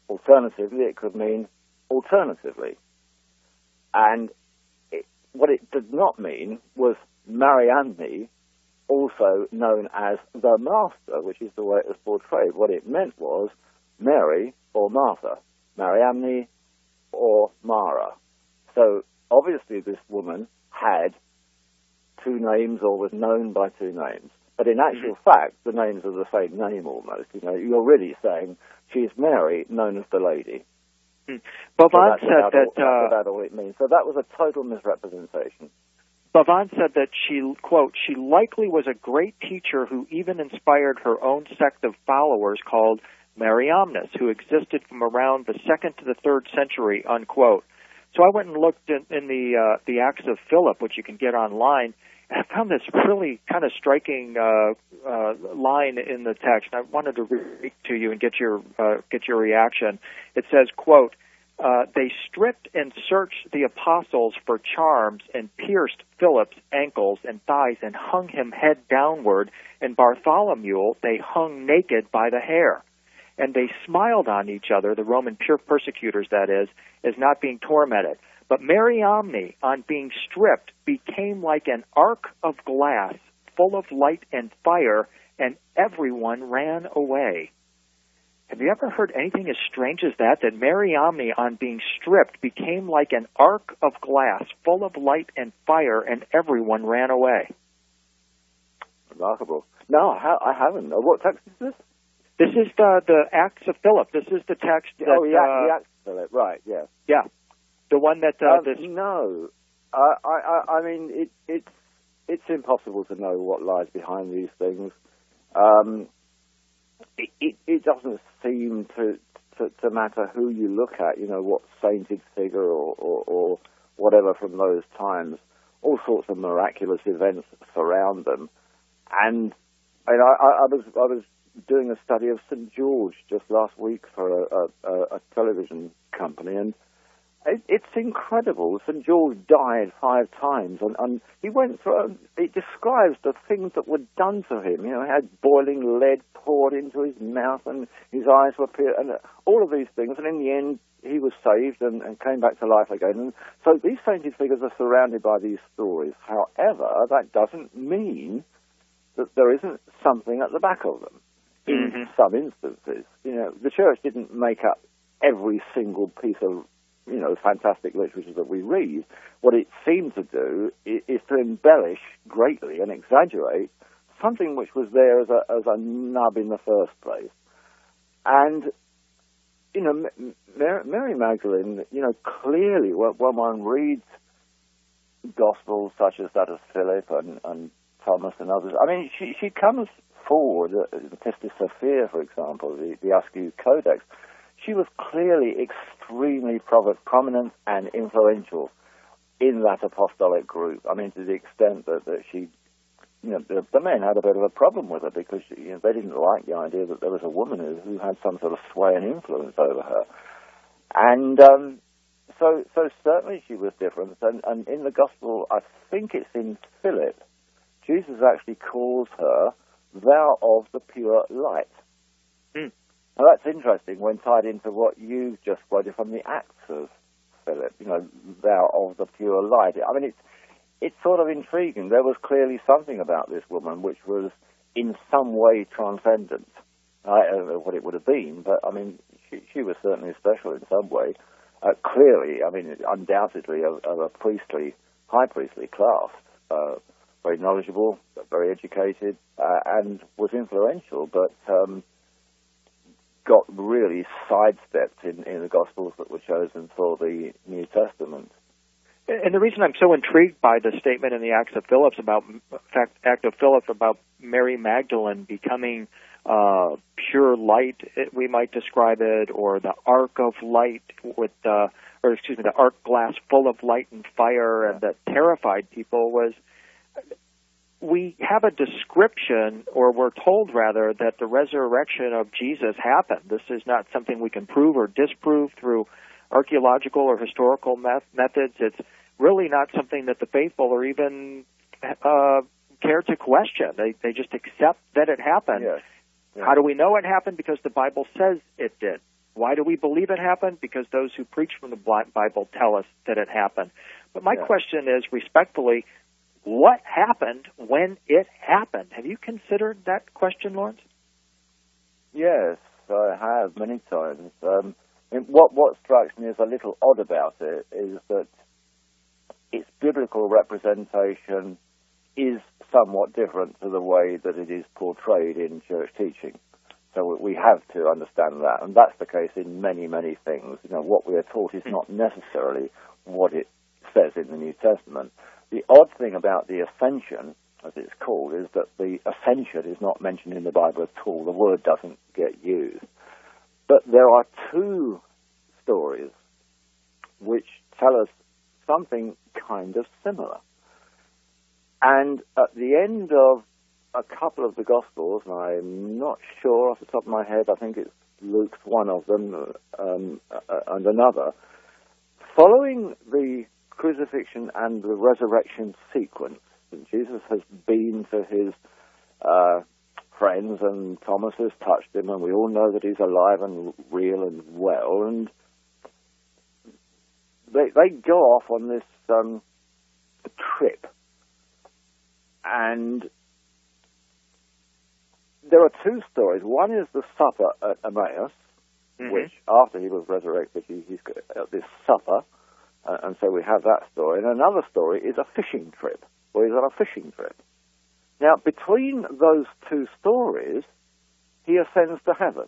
Alternatively, it could mean alternatively. And what it did not mean was Mariamne, also known as the master, which is the way it was portrayed. What it meant was Mary or Martha, Mariamne or Mara. So obviously this woman had two names or was known by two names. But in actual fact, the names are the same name almost. You know, you're really saying she's Mary, known as the lady. Bavon said that... That's all it means. So that was a total misrepresentation. Bavon said that she, quote, she likely was a great teacher who even inspired her own sect of followers called Mariamnes, who existed from around the 2nd to the 3rd century, unquote. So I went and looked in the Acts of Philip, which you can get online, and I found this really kind of striking line in the text. And I wanted to read it to you and get your reaction. It says, quote, they stripped and searched the apostles for charms and pierced Philip's ankles and thighs and hung him head downward, and Bartholomew they hung naked by the hair. And they smiled on each other, the Roman persecutors, that is, as not being tormented. But Mariamne, on being stripped, became like an ark of glass, full of light and fire, and everyone ran away. Have you ever heard anything as strange as that Mariamne, on being stripped, became like an ark of glass, full of light and fire, and everyone ran away? Remarkable. No, I haven't. What text is this? This is the Acts of Philip. This is the text that... the Acts of Philip, right, yeah. Yeah. The one that... No. I mean, it's impossible to know what lies behind these things. It doesn't seem to matter who you look at, you know, what sainted figure or whatever from those times. All sorts of miraculous events surround them. And I was doing a study of St. George just last week for a television company, and it's incredible. St. George died 5 times, and he went through, it describes the things that were done to him. You know, he had boiling lead poured into his mouth, and his eyes were peeled, and all of these things, and in the end, he was saved and came back to life again. And so these sainted figures are surrounded by these stories. However, that doesn't mean that there isn't something at the back of them. In some instances, you know, the church didn't make up every single piece of, you know, fantastic literature that we read. What it seemed to do is to embellish greatly and exaggerate something which was there as a nub in the first place. And, you know, Mary Magdalene, you know, clearly when one reads Gospels such as that of Philip and Thomas and others, I mean, she comes forward, Pistis Sophia, for example, the Askew Codex, she was clearly extremely prominent and influential in that apostolic group. I mean, to the extent that she, you know, the men had a bit of a problem with her because you know, they didn't like the idea that there was a woman who had some sort of sway and influence over her. And so certainly she was different. And in the Gospel, I think it's in Philip, Jesus actually calls her, "Thou of the pure light." Now that's interesting when tied into what you just quoted from the Acts of Philip, you know, "Thou of the pure light." I mean, it's sort of intriguing. There was clearly something about this woman which was in some way transcendent. I don't know what it would have been, but I mean, she was certainly special in some way. Clearly, I mean, undoubtedly of a high priestly class, very knowledgeable, very educated, and was influential, but got really sidestepped in the Gospels that were chosen for the New Testament. And the reason I'm so intrigued by the statement in the Acts of Philip about Mary Magdalene becoming pure light, we might describe it, or the ark of light the ark glass full of light and fire, and that terrified people, was we have a description, or we're told rather, that the resurrection of Jesus happened. This is not something we can prove or disprove through archaeological or historical methods. It's really not something that the faithful or even care to question. They just accept that it happened. Yes. Yeah. How do we know it happened? Because the Bible says it did. Why do we believe it happened? Because those who preach from the Bible tell us that it happened. But my question is, respectfully, what happened when it happened? Have you considered that question, Laurence? Yes, I have many times. What strikes me as a little odd about it is that its biblical representation is somewhat different to the way that it is portrayed in church teaching. So we have to understand that, and that's the case in many, many things. You know, what we are taught is not necessarily what it says in the New Testament. The odd thing about the ascension, as it's called, is that the ascension is not mentioned in the Bible at all. The word doesn't get used. But there are two stories which tell us something kind of similar. And at the end of a couple of the Gospels, and I'm not sure off the top of my head, I think it's Luke's one of them, and another, following the crucifixion and the resurrection sequence, and Jesus has been to his friends, and Thomas has touched him, and we all know that he's alive and real and well, and they go off on this trip, and there are two stories. One is the supper at Emmaus, which after he was resurrected, he's got this supper. And so we have that story. And another story is a fishing trip, where he's on a fishing trip. Now, between those two stories, he ascends to heaven.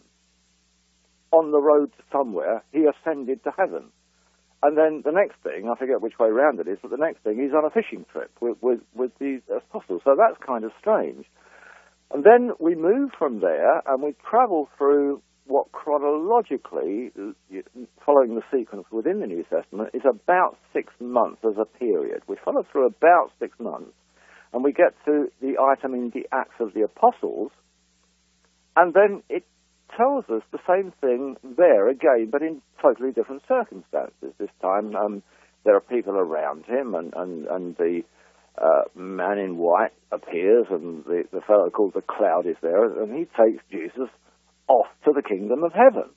On the road to somewhere, he ascended to heaven. And then the next thing, I forget which way round it is, but the next thing, he's on a fishing trip with the apostles. So that's kind of strange. And then we move from there, and we travel through what chronologically, following the sequence within the New Testament, is about 6 months as a period. We follow through about 6 months, and we get to the item in the Acts of the Apostles, and then it tells us the same thing there again, but in totally different circumstances. This time there are people around him, and the man in white appears, and the fellow called the Cloud is there, and he takes Jesus off to the kingdom of heaven.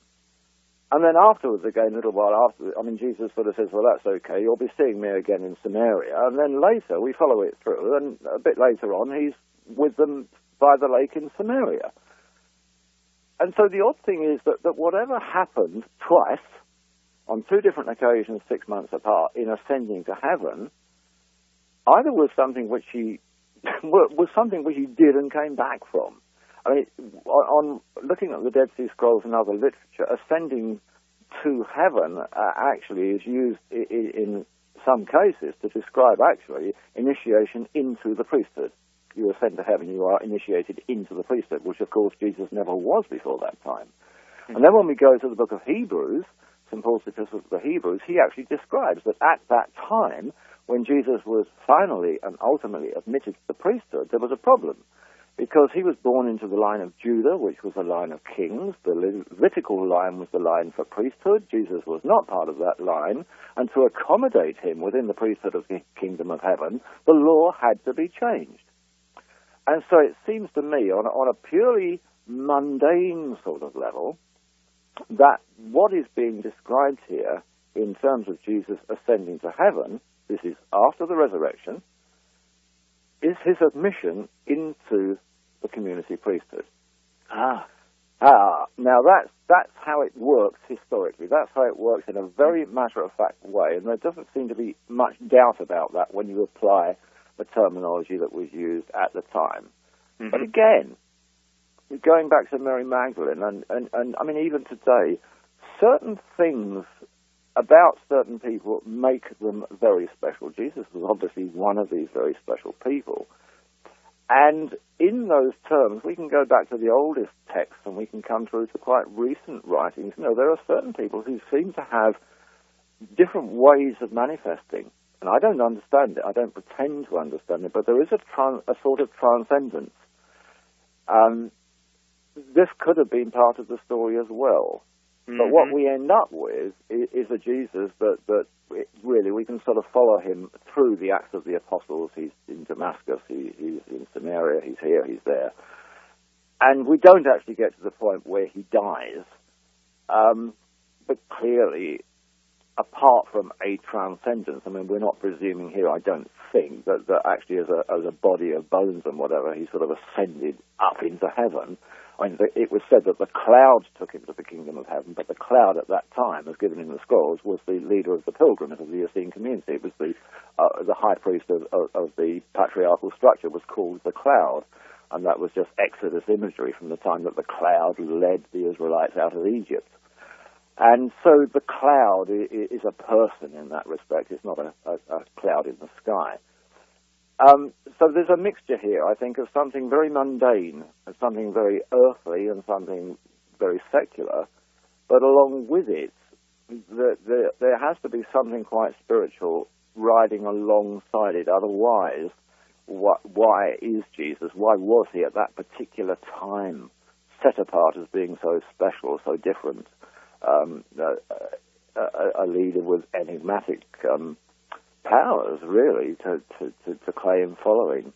And then afterwards, again, a little while after, Jesus sort of says, well, that's okay, you'll be seeing me again in Samaria. And then later, we follow it through, and a bit later on, he's with them by the lake in Samaria. And so the odd thing is that whatever happened twice, on two different occasions, 6 months apart, in ascending to heaven, either was something which he was something which he did and came back from. I mean, on looking at the Dead Sea Scrolls and other literature, ascending to heaven actually is used in some cases to describe actually initiation into the priesthood. You ascend to heaven, you are initiated into the priesthood, which of course Jesus never was before that time. Mm-hmm. And then when we go to the book of Hebrews, St. Paul's epistle to the Hebrews, he actually describes that at that time, when Jesus was finally and ultimately admitted to the priesthood, there was a problem. Because he was born into the line of Judah, which was a line of kings. The Levitical line was the line for priesthood. Jesus was not part of that line. And to accommodate him within the priesthood of the kingdom of heaven, the law had to be changed. And so it seems to me, on a purely mundane sort of level, that what is being described here in terms of Jesus ascending to heaven, this is after the resurrection, is his admission into the community priesthood. Now that's how it works historically. That's how it works in a very matter-of-fact way, and there doesn't seem to be much doubt about that when you apply the terminology that was used at the time. Mm-hmm. But again, going back to Mary Magdalene, and I mean, even today, certain things about certain people make them very special. Jesus was obviously one of these very special people. And in those terms, we can go back to the oldest texts and we can come through to quite recent writings. You know, there are certain people who seem to have different ways of manifesting. And I don't understand it. I don't pretend to understand it. But there is a sort of transcendence. This could have been part of the story as well. Mm-hmm. But what we end up with is a Jesus that really we can sort of follow him through the Acts of the Apostles. He's in Damascus, he's in Samaria, he's here, he's there. And we don't actually get to the point where he dies. But clearly, apart from a transcendence, I mean, we're not presuming here, I don't think, that actually as a body of bones and whatever, he sort of ascended up into heaven. I mean, it was said that the cloud took him to the kingdom of heaven, but the cloud at that time, as given in the scrolls, was the leader of the pilgrims of the Essene community. It was the high priest of the patriarchal structure was called the cloud, and that was just Exodus imagery from the time that the cloud led the Israelites out of Egypt. And so the cloud is a person in that respect. It's not a cloud in the sky. So there's a mixture here, I think, of something very mundane, and something very earthly, and something very secular. But along with it, there has to be something quite spiritual riding alongside it. Otherwise, why is Jesus? Why was he at that particular time set apart as being so special, so different? A leader with enigmatic powers, really, to claim following.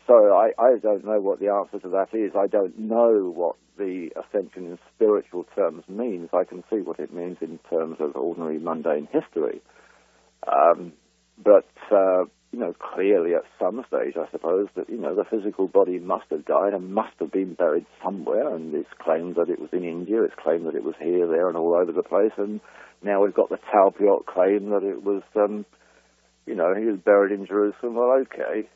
So I don't know what the answer to that is. I don't know what the ascension in spiritual terms means. I can see what it means in terms of ordinary mundane history. But clearly at some stage, I suppose, that, the physical body must have died and must have been buried somewhere, and it's claimed that it was in India, it's claimed that it was here, there, and all over the place, and now we've got the Talpiot claim that it was, he was buried in Jerusalem. Well, okay,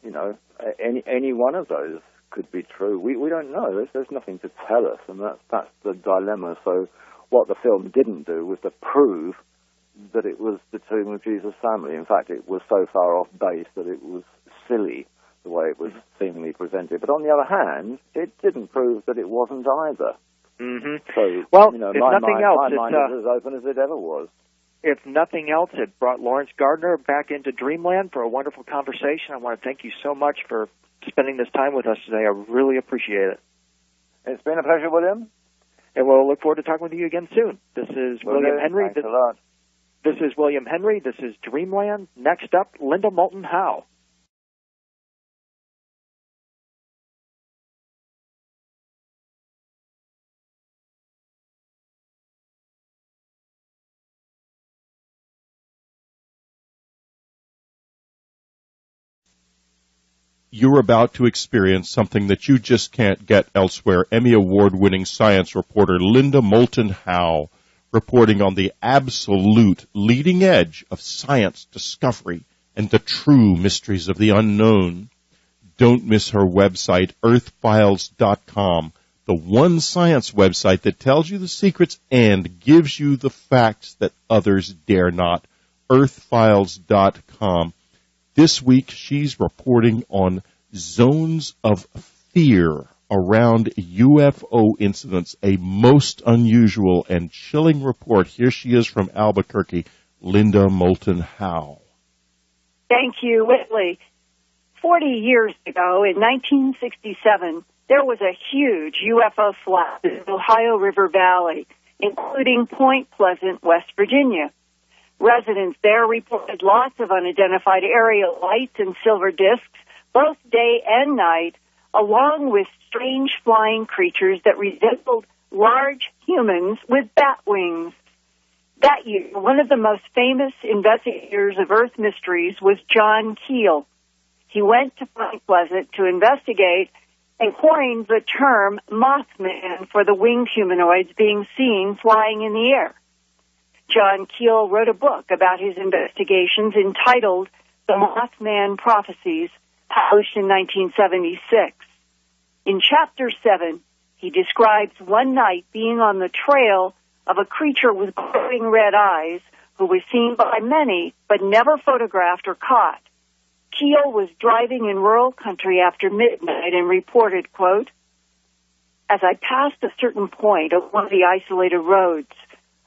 any one of those could be true. We don't know. There's nothing to tell us, and that's the dilemma. So what the film didn't do was to prove that it was the tomb of Jesus' family. In fact, it was so far off base that it was silly the way it was seemingly presented. But on the other hand, it didn't prove that it wasn't either. Mm-hmm. So, well, if nothing else, my mind is as open as it ever was. If nothing else, it brought Laurence Gardner back into Dreamland for a wonderful conversation. I want to thank you so much for spending this time with us today. I really appreciate it. It's been a pleasure, William. And we'll look forward to talking with you again soon. This is William Henry. Thanks a lot. This is William Henry. This is Dreamland. Next up, Linda Moulton Howe. You're about to experience something that you just can't get elsewhere. Emmy Award-winning science reporter Linda Moulton Howe reporting on the absolute leading edge of science discovery and the true mysteries of the unknown. don't miss her website, earthfiles.com, the one science website that tells you the secrets and gives you the facts that others dare not, earthfiles.com. This week, she's reporting on zones of fear around UFO incidents, a most unusual and chilling report. Here she is from Albuquerque, Linda Moulton Howe. Thank you, Whitley. 40 years ago, in 1967, there was a huge UFO flash in the Ohio River Valley, including Point Pleasant, West Virginia. Residents there reported lots of unidentified aerial lights and silver discs, both day and night, along with strange flying creatures that resembled large humans with bat wings. That year, one of the most famous investigators of Earth mysteries was John Keel. He went to Point Pleasant to investigate and coined the term Mothman for the winged humanoids being seen flying in the air. John Keel wrote a book about his investigations entitled The Mothman Prophecies, published in 1976. In Chapter 7, he describes one night being on the trail of a creature with glowing red eyes who was seen by many but never photographed or caught. Keel was driving in rural country after midnight and reported, quote, "As I passed a certain point of one of the isolated roads,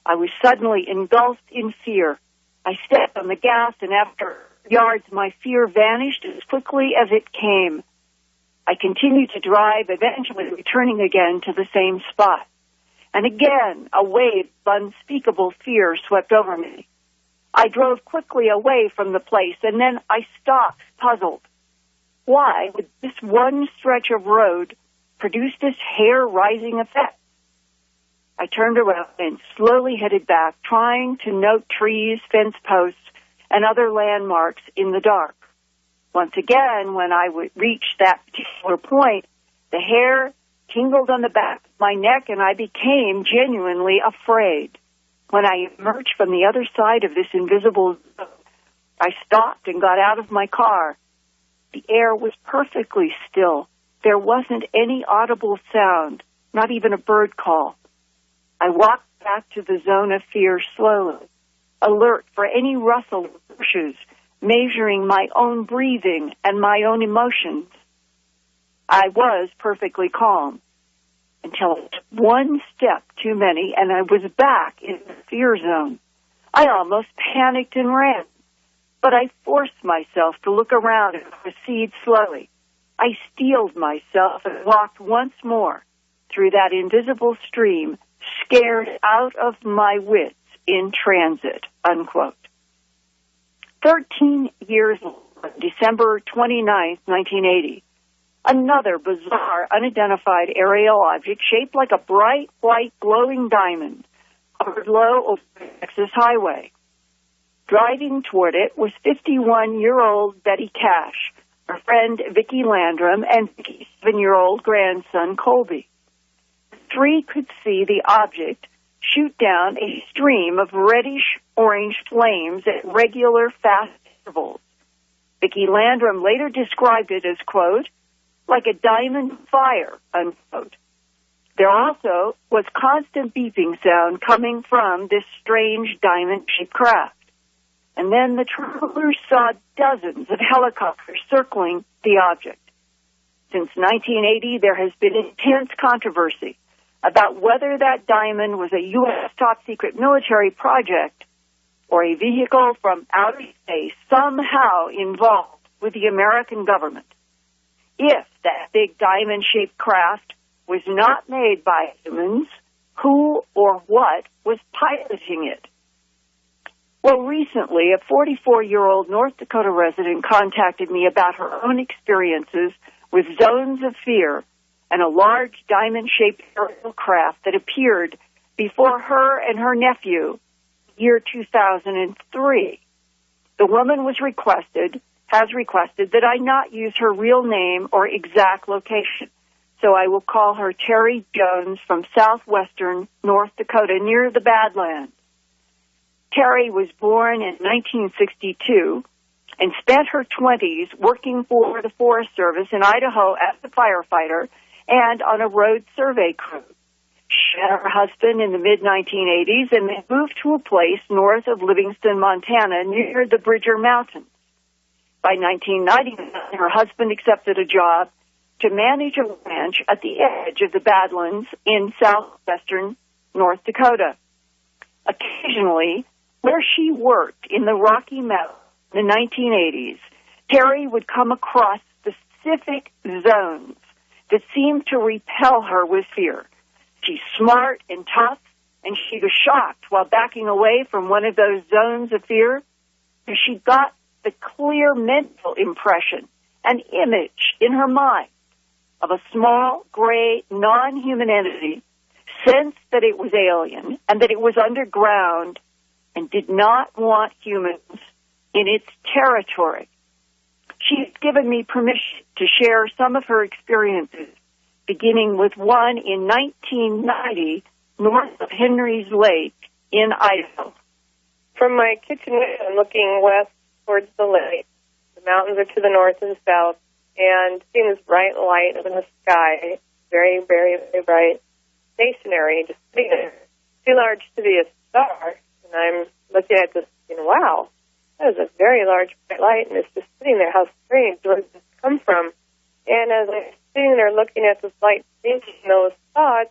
I was suddenly engulfed in fear. I stepped on the gas, and after yards, my fear vanished as quickly as it came. I continued to drive, eventually returning again to the same spot. And again, a wave of unspeakable fear swept over me. I drove quickly away from the place, and then I stopped, puzzled. Why would this one stretch of road produce this hair-rising effect? I turned around and slowly headed back, trying to note trees, fence posts, and other landmarks in the dark. Once again, when I reached that particular point, the hair tingled on the back of my neck, and I became genuinely afraid. When I emerged from the other side of this invisible zone, I stopped and got out of my car. The air was perfectly still. There wasn't any audible sound, not even a bird call. I walked back to the zone of fear slowly, alert for any rustle of bushes, measuring my own breathing and my own emotions. I was perfectly calm until one step too many, and I was back in the fear zone. I almost panicked and ran, but I forced myself to look around and proceed slowly. I steeled myself and walked once more through that invisible stream, scared out of my wits in transit, unquote. 13 years later, December 29th, 1980, another bizarre, unidentified aerial object shaped like a bright, white, glowing diamond hovered low over the Texas highway. Driving toward it was 51-year-old Betty Cash, her friend Vicki Landrum, and Vicki's 7-year-old grandson Colby. The three could see the object shoot down a stream of reddish-orange flames at regular, fast intervals. Vicki Landrum later described it as, quote, like a diamond fire, unquote. There also was constant beeping sound coming from this strange diamond-shaped craft. And then the travelers saw dozens of helicopters circling the object. Since 1980, there has been intense controversy about whether that diamond was a U.S. top-secret military project or a vehicle from outer space somehow involved with the American government. If that big diamond-shaped craft was not made by humans, who or what was piloting it? Well, recently, a 44-year-old North Dakota resident contacted me about her own experiences with zones of fear and a large diamond-shaped aerial craft that appeared before her and her nephew, year 2003. The woman has requested that I not use her real name or exact location, so I will call her Terry Jones from southwestern North Dakota near the Badlands. Terry was born in 1962 and spent her 20s working for the Forest Service in Idaho as a firefighter and on a road survey crew. She met her husband in the mid-1980s, and they moved to a place north of Livingston, Montana, near the Bridger Mountains. By 1999, her husband accepted a job to manage a ranch at the edge of the Badlands in southwestern North Dakota. Occasionally, where she worked in the Rocky Mountains in the 1980s, Terry would come across specific zones that seemed to repel her with fear. She's smart and tough, and she was shocked while backing away from one of those zones of fear. And she got the clear mental impression, an image in her mind of a small, gray, non-human entity, sensed that it was alien and that it was underground and did not want humans in its territory. She's given me permission to share some of her experiences, beginning with one in 1990 north of Henry's Lake in Idaho. From my kitchen window, I'm looking west towards the lake. The mountains are to the north and south, and seeing this bright light up in the sky, very, very, very bright, stationary, just sitting there, too large to be a star. And I'm looking at this, thinking, wow, that is a very large bright light, and it's just sitting there. How strange. Where did this come from? And as I'm sitting there looking at this light, thinking those thoughts,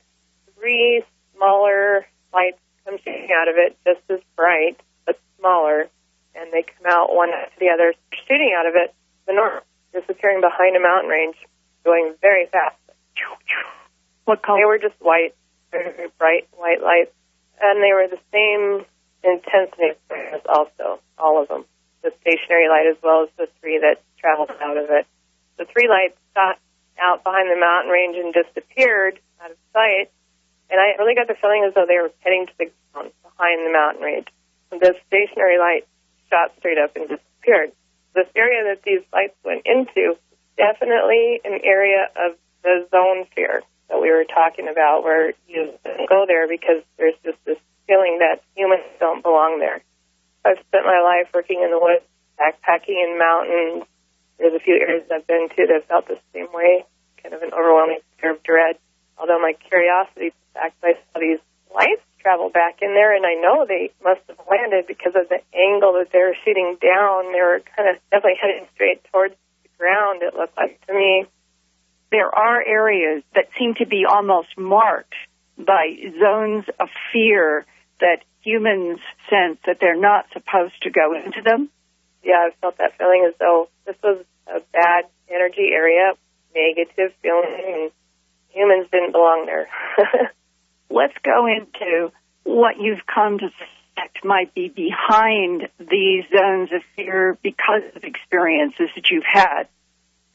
3 smaller lights come shooting out of it, just as bright, but smaller, and they come out one after the other, shooting out of it to the north, disappearing behind a mountain range, going very fast. What color? They were just white, very, very bright white lights, and they were the same intensity as also, all of them, the stationary light as well as the 3 that traveled out of it. The 3 lights shot out behind the mountain range and disappeared out of sight, and I really got the feeling as though they were heading to the ground behind the mountain range. The stationary light shot straight up and disappeared. This area that these lights went into is definitely an area of the zone fear that we were talking about, where you don't go there because there's just this feeling that humans don't belong there. I've spent my life working in the woods, backpacking in mountains. There's a few areas I've been to that felt the same way, kind of an overwhelming fear of dread. Although my curiosity, I saw these lights travel back in there, and I know they must have landed because of the angle that they were shooting down. They were kind of definitely heading straight towards the ground, it looked like to me. There are areas that seem to be almost marked by zones of fear that humans sense that they're not supposed to go into them. Yeah, I felt that feeling as though this was a bad energy area, negative feeling, and humans didn't belong there. Let's go into what you've come to suspect might be behind these zones of fear because of experiences that you've had.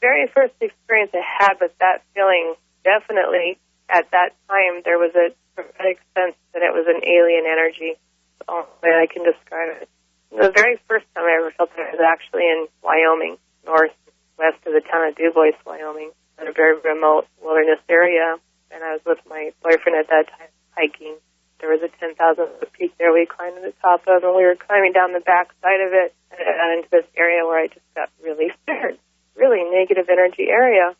The very first experience I had with that feeling, definitely at that time there was a prophetic sense that it was an alien energy. That's the only way I can describe it. The very first time I ever felt it was actually in Wyoming, northwest of the town of DuBois, Wyoming, in a very remote wilderness area. And I was with my boyfriend at that time hiking. There was a 10,000-foot peak there we climbed to the top of, and we were climbing down the back side of it and got into this area where I just got really scared, really negative energy area.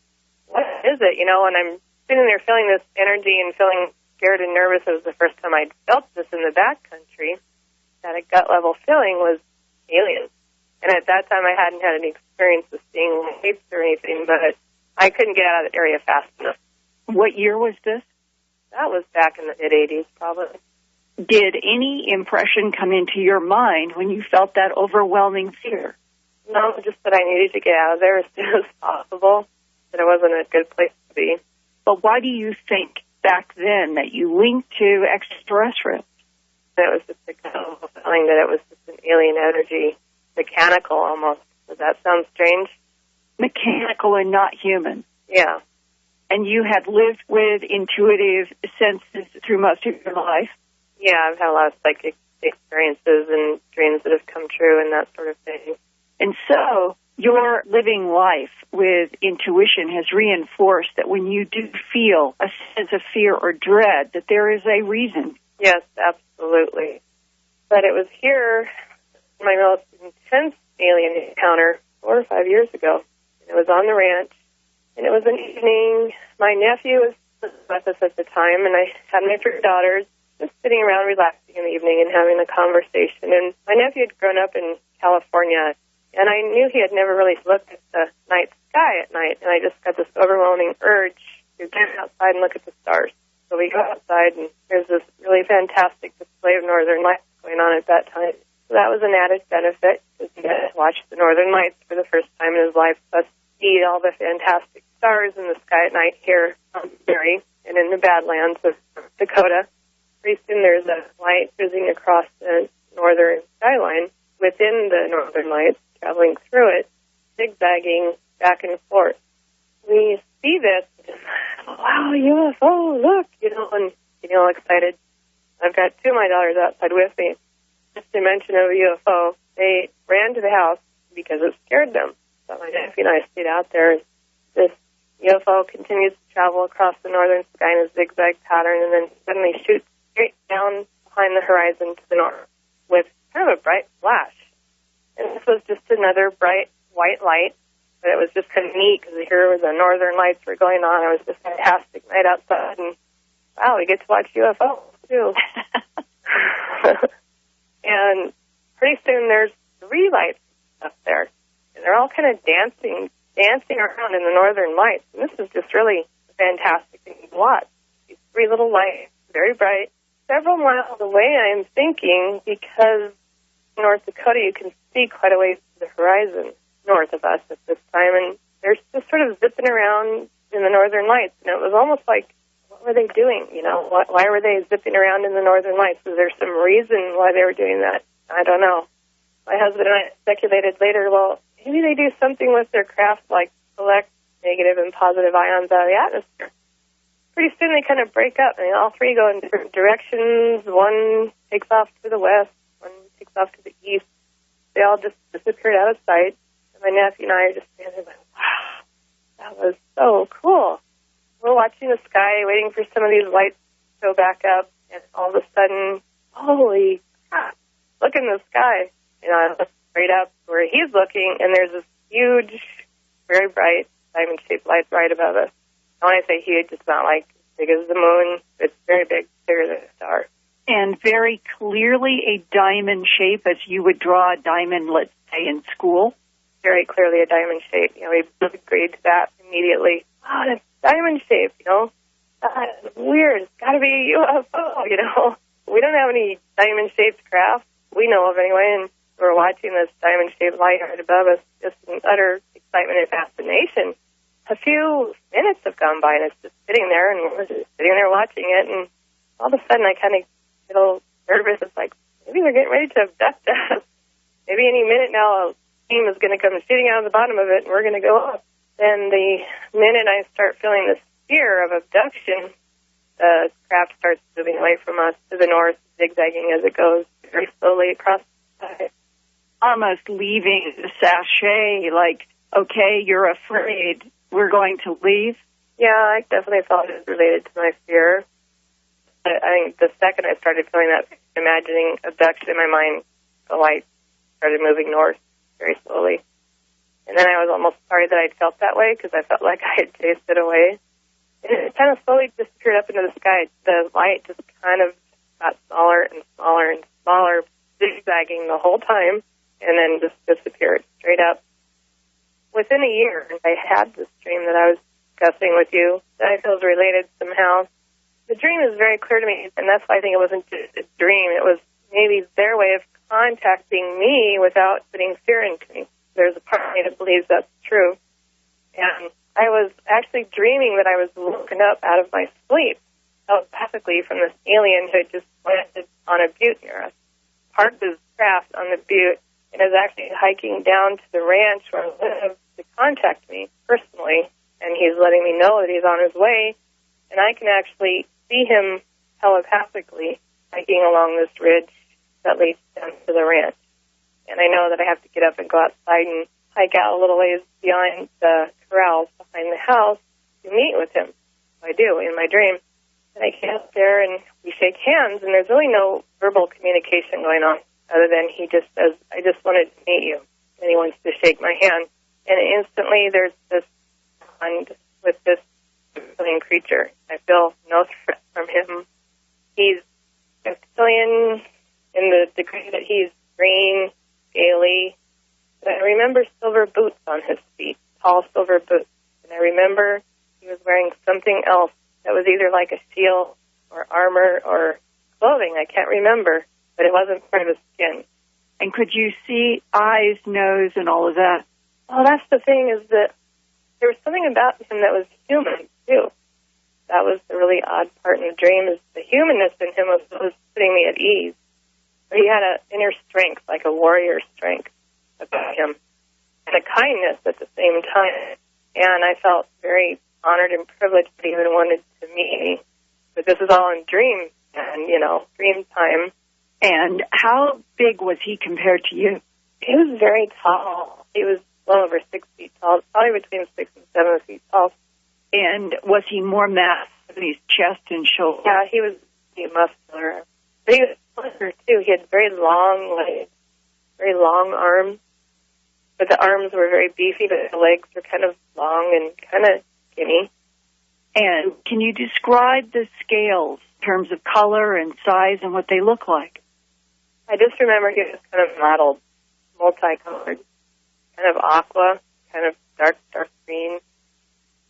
What is it? You know, and I'm sitting there feeling this energy and feeling scared and nervous. It was the first time I'd felt this in the backcountry. That a gut-level feeling was alien. And at that time, I hadn't had any experience with seeing lights or anything, but I couldn't get out of the area fast enough. What year was this? That was back in the mid-'80s, probably. Did any impression come into your mind when you felt that overwhelming fear? No, just that I needed to get out of there as soon as possible, that it wasn't a good place to be. But why do you think back then that you linked to extraterrestrials? It was just a feeling that it was just an alien energy, mechanical almost. Does that sound strange? Mechanical and not human. Yeah. And you had lived with intuitive senses through most of your life? Yeah, I've had a lot of psychic experiences and dreams that have come true and that sort of thing. And so your living life with intuition has reinforced that when you do feel a sense of fear or dread, that there is a reason. Yes, absolutely. But it was here, my most intense alien encounter 4 or 5 years ago. And it was on the ranch, and it was an evening. My nephew was with us at the time, and I had my 3 daughters just sitting around relaxing in the evening and having a conversation. And my nephew had grown up in California, and I knew he had never really looked at the night sky at night, and I just got this overwhelming urge to get outside and look at the stars. So we go outside, and there's this really fantastic display of northern lights going on at that time. So that was an added benefit, because he got to watch the northern lights for the first time in his life, plus see all the fantastic stars in the sky at night here on Prairie and in the Badlands of Dakota. Pretty soon there's a light whizzing across the northern skyline within the northern lights, traveling through it, zigzagging back and forth. We see this, wow, UFO, look, and getting all excited. I've got 2 of my daughters outside with me. Just to mention of a UFO, they ran to the house because it scared them. So my nephew and I stayed out there. This UFO continues to travel across the northern sky in a zigzag pattern, and then suddenly shoots straight down behind the horizon to the north with kind of a bright flash. And this was just another bright white light, but it was just kind of neat because here the northern lights were going on. It was just a fantastic night outside, and wow, we get to watch UFOs too. And pretty soon there's 3 lights up there, and they're all kind of dancing around in the northern lights. And this is just really a fantastic thing to watch. These 3 little lights, very bright, several miles away, I'm thinking, because in North Dakota you can see quite a ways to the horizon north of us at this time, and they're just sort of zipping around in the northern lights. And it was almost like, what were they doing? Why were they zipping around in the northern lights? Was there some reason why they were doing that? I don't know. My husband and I speculated later, well, maybe they do something with their craft like collect negative and positive ions out of the atmosphere. Pretty soon they kind of break up, and all 3 go in different directions. One takes off to the west, one takes off to the east. They all just disappeared out of sight. And my nephew and I are just standing there, wow, that was so cool. We're watching the sky, waiting for some of these lights to go back up, and all of a sudden, holy crap, look in the sky. I look straight up where he's looking, and there's this huge, very bright, diamond-shaped light right above us. And when I say huge, it's not like as big as the moon. It's very big, bigger than a star. And very clearly a diamond shape, as you would draw a diamond, let's say, in school. Very clearly a diamond shape. We agreed to that immediately. Wow, that's diamond shape, That's weird. It's got to be a UFO, We don't have any diamond-shaped craft we know of anyway, and we're watching this diamond-shaped light right above us, just in utter excitement and fascination. A few minutes have gone by, and it's just sitting there, and we're just sitting there watching it, and all of a sudden I kind of get a little nervous. It's like, maybe they're getting ready to abduct us. Maybe any minute now a team is going to come shooting out of the bottom of it, and we're going to go up. Then the minute I start feeling this fear of abduction, the craft starts moving away from us to the north, zigzagging as it goes very slowly across the sky. Almost leaving the sachet, like, okay, you're afraid, we're going to leave? Yeah, I definitely thought it was related to my fear. I think the second I started feeling that, imagining abduction in my mind, the light started moving north very slowly. And then I was almost sorry that I'd felt that way, because I felt like I had chased it away. And it kind of slowly disappeared up into the sky. The light just kind of got smaller and smaller and smaller, zigzagging the whole time, and then just disappeared straight up. Within a year, I had this dream that I was discussing with you that I feel is related somehow. The dream is very clear to me, and that's why I think it wasn't just a dream. It was maybe their way of contacting me without putting fear into me. There's a part of me that believes that's true. And I was actually dreaming that I was woken up out of my sleep telepathically from this alien who had just landed on a butte near us, parked his craft on the butte, and is actually hiking down to the ranch where I live to contact me personally. And he's letting me know that he's on his way, and I can actually see him telepathically hiking along this ridge that leads down to the ranch. And I know that I have to get up and go outside and hike out a little ways behind the corrals behind the house to meet with him. I do in my dream. And I get up there and we shake hands, and there's really no verbal communication going on other than he just says, I just wanted to meet you. and he wants to shake my hand. And instantly there's this bond with this reptilian creature. I feel no threat from him. He's reptilian in the degree that he's green, scaly. But I remember silver boots on his feet, tall silver boots. And I remember he was wearing something else that was either like a shield or armor or clothing. I can't remember, but it wasn't part of his skin. And could you see eyes, nose, and all of that? Well, that's the thing, is that there was something about him that was human, too. That was the really odd part in the dream, is the humanness in him was putting me at ease. But he had an inner strength, like a warrior strength about him, and a kindness at the same time. And I felt very honored and privileged that he even wanted to meet me. But this is all in dream, and, dream time. And how big was he compared to you? He was very tall. He was well over 6 feet tall, probably between 6 and 7 feet tall. And was he more massive in his chest and shoulder? Yeah, he was muscular. But he was slender, too. He had very long legs, very long arms. But the arms were very beefy, but the legs were kind of long and kind of skinny. And can you describe the scales in terms of color and size and what they look like? I just remember he was kind of mottled, multicolored, kind of aqua, kind of dark green.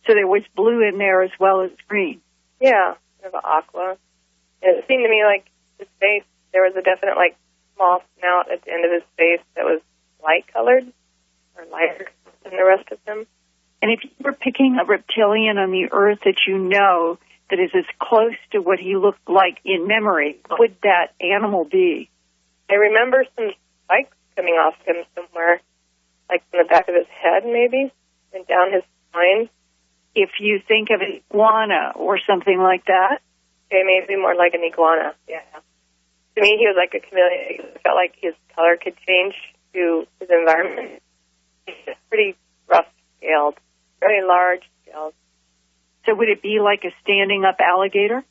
So there was blue in there as well as green? Yeah, kind of aqua. And it seemed to me like his face, there was a definite, small snout at the end of his face that was light-colored, or lighter than the rest of him. And if you were picking a reptilian on the earth that you know that is as close to what he looked like in memory, what would that animal be? I remember some spikes coming off him somewhere, like in the back of his head, maybe, and down his spine. If you think of an iguana or something like that? Okay, maybe more like an iguana, yeah. To me, he was like a chameleon. It felt like his color could change to his environment. He's pretty rough-scaled, very large-scaled. So would it be like a standing-up alligator?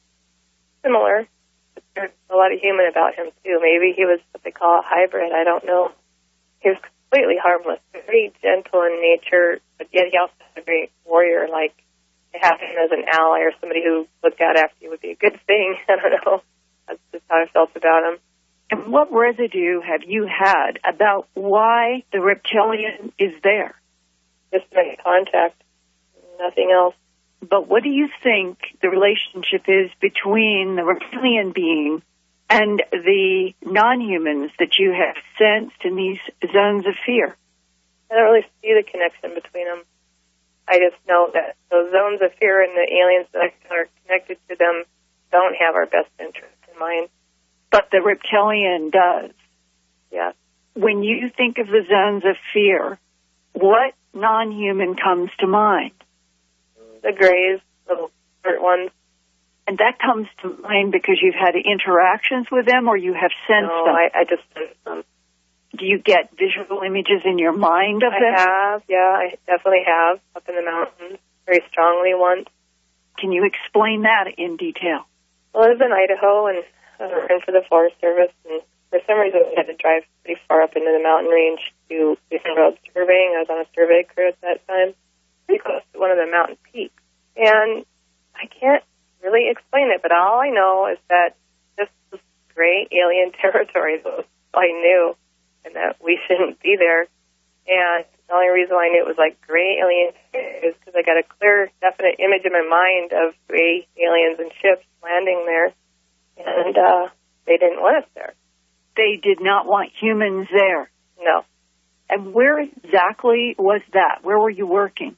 Similar. But there's a lot of human about him, too. Maybe he was what they call a hybrid. I don't know. He was completely harmless, very gentle in nature, but yet he also had a great warrior, like to have him as an ally or somebody who looked out after you would be a good thing. I don't know. That's just how I felt about him. And what residue have you had about why the reptilian is there? Just make contact, nothing else. But what do you think the relationship is between the reptilian being and the non-humans that you have sensed in these zones of fear? I don't really see the connection between them. I just know that those zones of fear and the aliens that are connected to them don't have our best interest in mind. But the reptilian does. Yeah. When you think of the zones of fear, what non-human comes to mind? The grays, little short ones. And that comes to mind because you've had interactions with them or you have sensed them? No, I just sensed them. Do you get visual images in your mind of them? I have, yeah, I definitely have, up in the mountains, very strongly once. Can you explain that in detail? Well, I was in Idaho, and I was working for the Forest Service, and for some reason we had to drive pretty far up into the mountain range to do some road surveying. I was on a survey crew at that time, pretty close to one of the mountain peaks. And I can't really explain it, but all I know is that this was gray alien territory. That was all I knew, and that we shouldn't be there. And the only reason I knew it was like gray alien is because I got a clear, definite image in my mind of gray aliens and ships landing there, and they didn't want us there. They did not want humans there? No. And where exactly was that? Where were you working?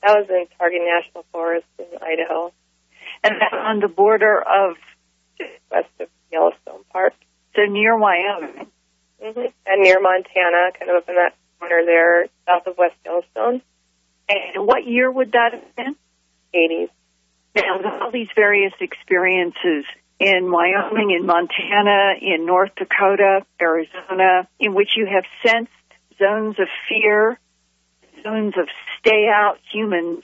That was in Target National Forest in Idaho. And that's on the border of? Just west of Yellowstone Park. So near Wyoming? Mm-hmm. And near Montana, kind of up in that corner there, south of West Yellowstone. And what year would that have been? 80s. Now, all these various experiences in Wyoming, in Montana, in North Dakota, Arizona, in which you have sensed zones of fear, zones of stay-out humans.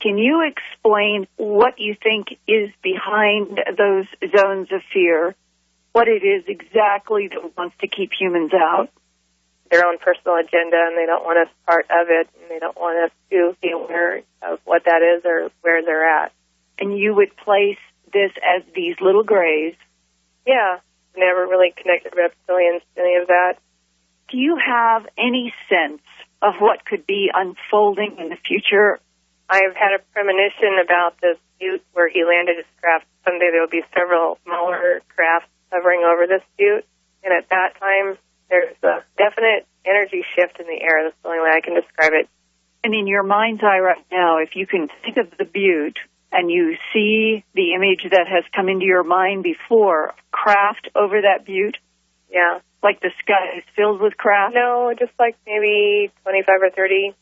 Can you explain what you think is behind those zones of fear, what it is exactly that wants to keep humans out? their own personal agenda, and they don't want us part of it, and they don't want us to be aware of what that is or where they're at. And you would place this as these little grays. Yeah, never really connected reptilians to any of that. Do you have any sense of what could be unfolding in the future? I've had a premonition about this butte where he landed his craft. Someday there will be several smaller crafts hovering over this butte, and at that time, there's a definite energy shift in the air. That's the only way I can describe it. And in your mind's eye right now, if you can think of the butte and you see the image that has come into your mind before, craft over that butte? Yeah. Like the sky is filled with craft? No, just like maybe 25 or 30,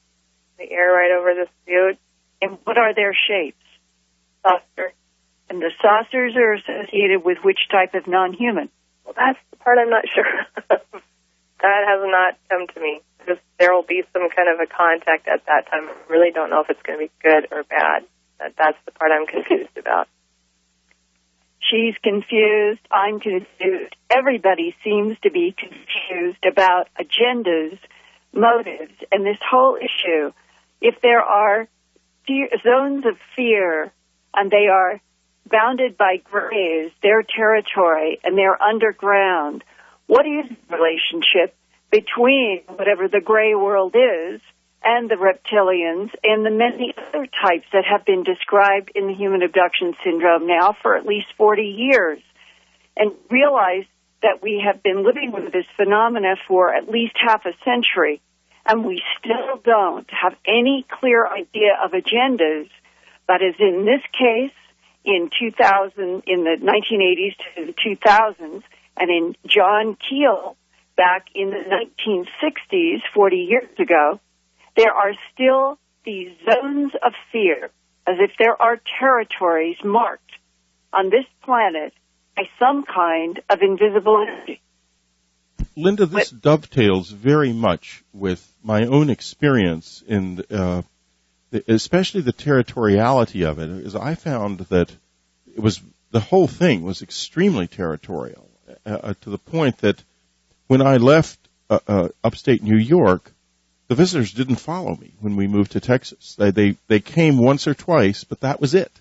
the air right over this butte. And what are their shapes? Saucer. And the saucers are associated with which type of non-human? Well, that's the part I'm not sure of. That has not come to me. Just there will be some kind of a contact at that time. I really don't know if it's going to be good or bad. That's the part I'm confused about. She's confused. I'm confused. Everybody seems to be confused about agendas, motives, and this whole issue. If there are zones of fear and they are bounded by grays, their territory, and they're underground, what is the relationship between whatever the gray world is and the reptilians and the many other types that have been described in the human abduction syndrome now for at least 40 years? And realize that we have been living with this phenomena for at least half a century, and we still don't have any clear idea of agendas. But as in this case, in 2000, in the 1980s to the 2000s, and in John Keel back in the 1960s, 40 years ago, there are still these zones of fear, as if there are territories marked on this planet by some kind of invisible energy. Linda, this dovetails very much with my own experience in especially the territoriality of it, is I found that the whole thing was extremely territorial, to the point that when I left upstate New York, the visitors didn't follow me when we moved to Texas. They came once or twice, but that was it.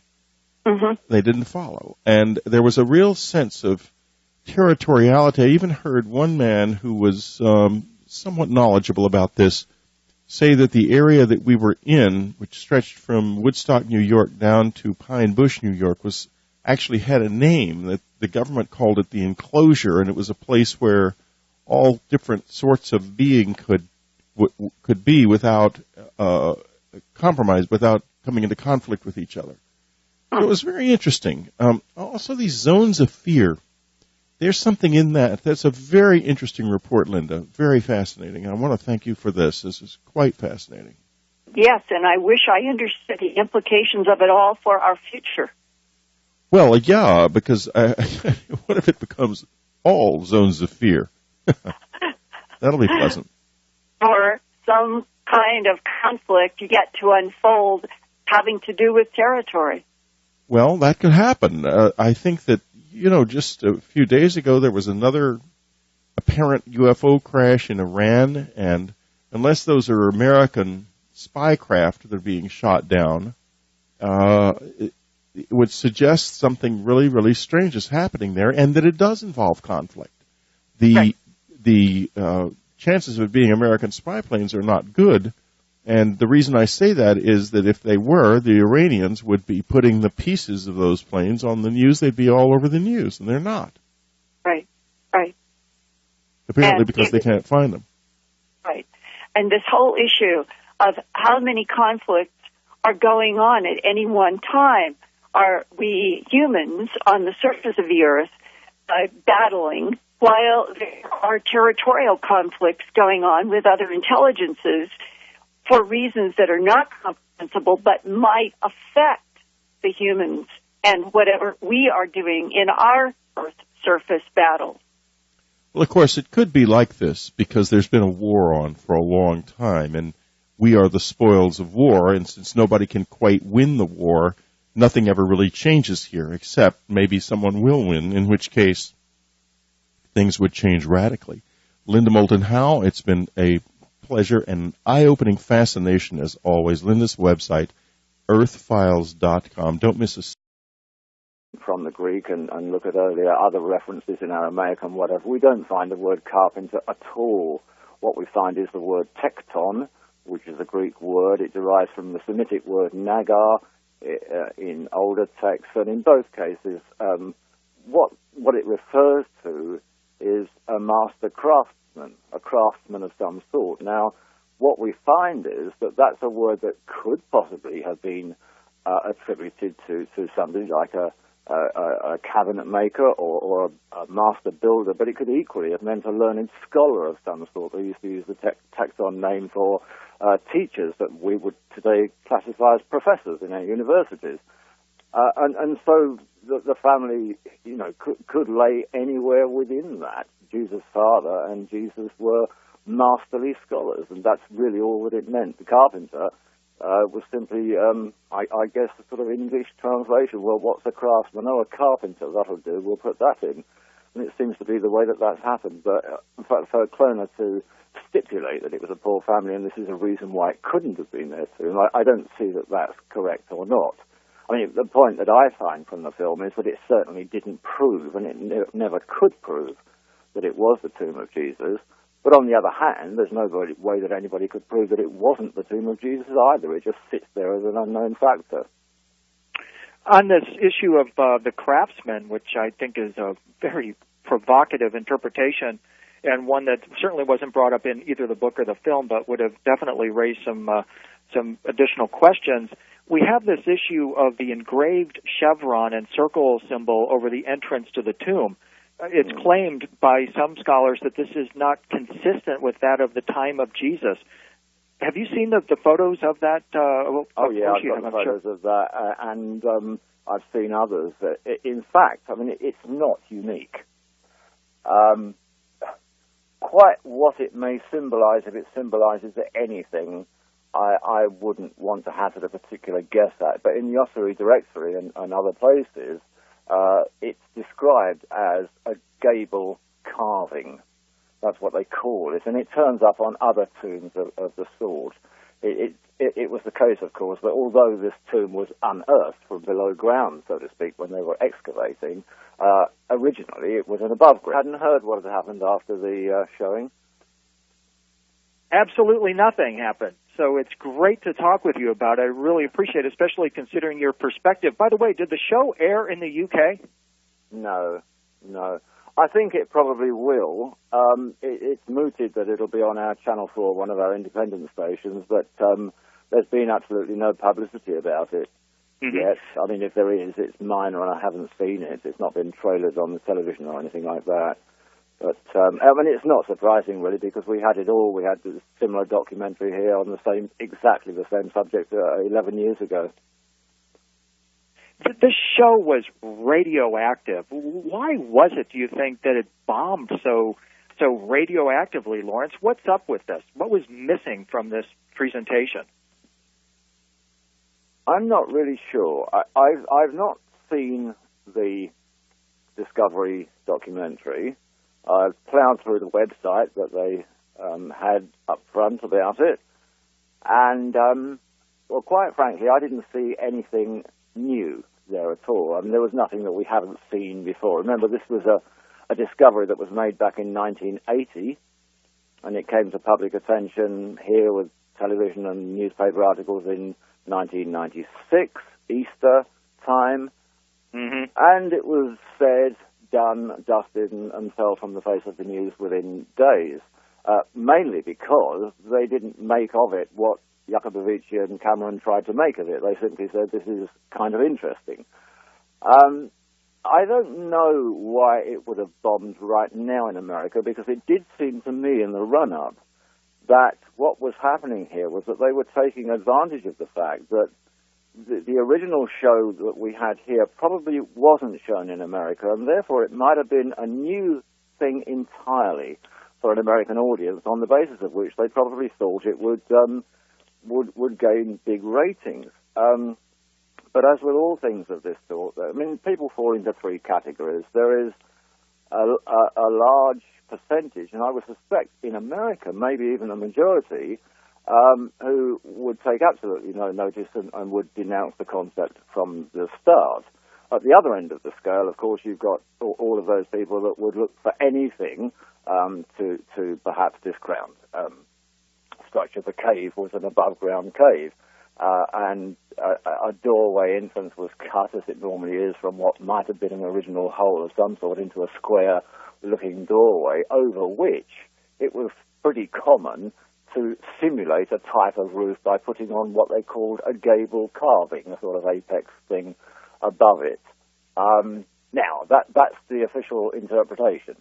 Mm-hmm. They didn't follow. And there was a real sense of territoriality. I even heard one man who was somewhat knowledgeable about this say that the area that we were in, which stretched from Woodstock, New York, down to Pine Bush, New York, actually had a name. That the government called it the enclosure, and it was a place where all different sorts of being could be without compromise, without coming into conflict with each other. So it was very interesting. Also, these zones of fear. There's something in that. That's a very interesting report, Linda. Very fascinating. I want to thank you for this. This is quite fascinating. Yes, and I wish I understood the implications of it all for our future. Well, yeah, because what if it becomes all zones of fear? That'll be pleasant. Or some kind of conflict you get to unfold having to do with territory. Well, that could happen. I think that, just a few days ago there was another apparent UFO crash in Iran, and unless those are American spy craft that are being shot down, it would suggest something really, really strange is happening there, and that it does involve conflict. The chances of it being American spy planes are not good, and the reason I say that is that if they were, the Iranians would be putting the pieces of those planes on the news. They'd be all over the news, and they're not. Right. Apparently because they can't find them. Right. And this whole issue of how many conflicts are going on at any one time. Are we humans on the surface of the earth battling while there are territorial conflicts going on with other intelligences for reasons that are not comprehensible but might affect the humans and whatever we are doing in our Earth surface battles? Well, of course, it could be like this because there's been a war on for a long time, and we are the spoils of war, and since nobody can quite win the war, nothing ever really changes here, except maybe someone will win, in which case things would change radically. Linda Moulton Howe, it's been a pleasure and eye-opening fascination as always. Linda's website, earthfiles.com. Don't miss a from the Greek and look at earlier other references in Aramaic and whatever. We don't find the word carpenter at all. What we find is the word tekton, which is a Greek word. It derives from the Semitic word nagar in older texts, and in both cases, what it refers to is a master craftsman, a craftsman of some sort. Now, what we find is that that's a word that could possibly have been attributed to somebody like a cabinet maker or a master builder, but it could equally have meant a learned scholar of some sort. They used to use the tekton name for teachers that we would today classify as professors in our universities. And so the family, could lay anywhere within that. Jesus' father and Jesus were masterly scholars, and that's really all that it meant. The carpenter was simply, I guess, a sort of English translation. Well, what's a craftsman? Oh, a carpenter, that'll do. We'll put that in. And it seems to be the way that that's happened. But for Cloner to stipulate that it was a poor family and this is a reason why it couldn't have been there too, I don't see that that's correct or not. I mean, the point that I find from the film is that it certainly didn't prove, and it never could prove, that it was the tomb of Jesus. But on the other hand, there's no way that anybody could prove that it wasn't the tomb of Jesus either. It just sits there as an unknown factor. On this issue of the craftsman, which I think is a very provocative interpretation, and one that certainly wasn't brought up in either the book or the film, but would have definitely raised some additional questions. We have this issue of the engraved chevron and circle symbol over the entrance to the tomb. It's claimed by some scholars that this is not consistent with that of the time of Jesus. Have you seen the photos of that? Oh, yeah, I've got photos of that, and I've seen others. In fact, I mean, it's not unique. Quite what it may symbolize, if it symbolizes anything, I wouldn't want to hazard a particular guess at. But in the Ossuary Directory and other places, it's described as a gable carving. That's what they call it, and it turns up on other tombs of the sort. It was the case, of course, that although this tomb was unearthed from below ground, so to speak, when they were excavating, originally it was an above ground. Hadn't heard what had happened after the showing? Absolutely nothing happened. So it's great to talk with you about it. I really appreciate it, especially considering your perspective. By the way, did the show air in the UK? No. I think it probably will. It's mooted that it'll be on our Channel 4, one of our independent stations, but there's been absolutely no publicity about it yet. I mean, if there is, it's minor and I haven't seen it. It's not been trailers on the television or anything like that. But, I mean, it's not surprising, really, because we had it all. We had a similar documentary here on exactly the same subject 11 years ago. This show was radioactive. Why was it, do you think, that it bombed so radioactively, Laurence? What's up with this? What was missing from this presentation? I'm not really sure. I've not seen the Discovery documentary. I've plowed through the website that they had up front about it, and, well, quite frankly, I didn't see anything new there at all. I mean, there was nothing that we haven't seen before. Remember, this was a discovery that was made back in 1980, and it came to public attention here with television and newspaper articles in 1996, Easter time, and it was said, done, dusted, and fell from the face of the news within days, mainly because they didn't make of it what Jacobovici and Cameron tried to make of it. They simply said, this is kind of interesting. I don't know why it would have bombed right now in America, because it did seem to me in the run-up that what was happening here was that they were taking advantage of the fact that the original show that we had here probably wasn't shown in America, and therefore it might have been a new thing entirely for an American audience, on the basis of which they probably thought it would gain big ratings. But as with all things of this sort, I mean, people fall into three categories. There is a large percentage, and I would suspect in America, maybe even a majority, who would take absolutely no notice and would denounce the concept from the start. At the other end of the scale, of course, you've got all of those people that would look for anything to perhaps discount. Structure the cave was an above-ground cave, and a doorway entrance was cut, as it normally is, from what might have been an original hole of some sort into a square-looking doorway, over which it was pretty common to simulate a type of roof by putting on what they called a gable carving, a sort of apex thing above it. Now, that's the official interpretation,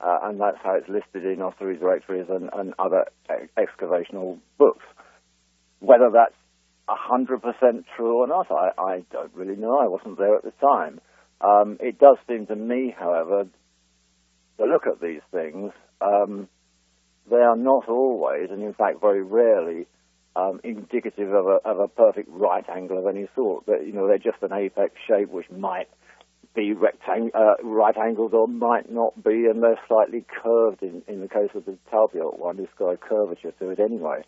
and that's how it's listed in ossuaries, rectories, and other excavational books. Whether that's 100% true or not, I don't really know. I wasn't there at the time. It does seem to me, however, to look at these things, they are not always, and in fact very rarely, indicative of a perfect right angle of any sort. But, they're just an apex shape which might be right angled or might not be, and they're slightly curved. In the case of the Talpiot one, it's got a curvature to it anyway.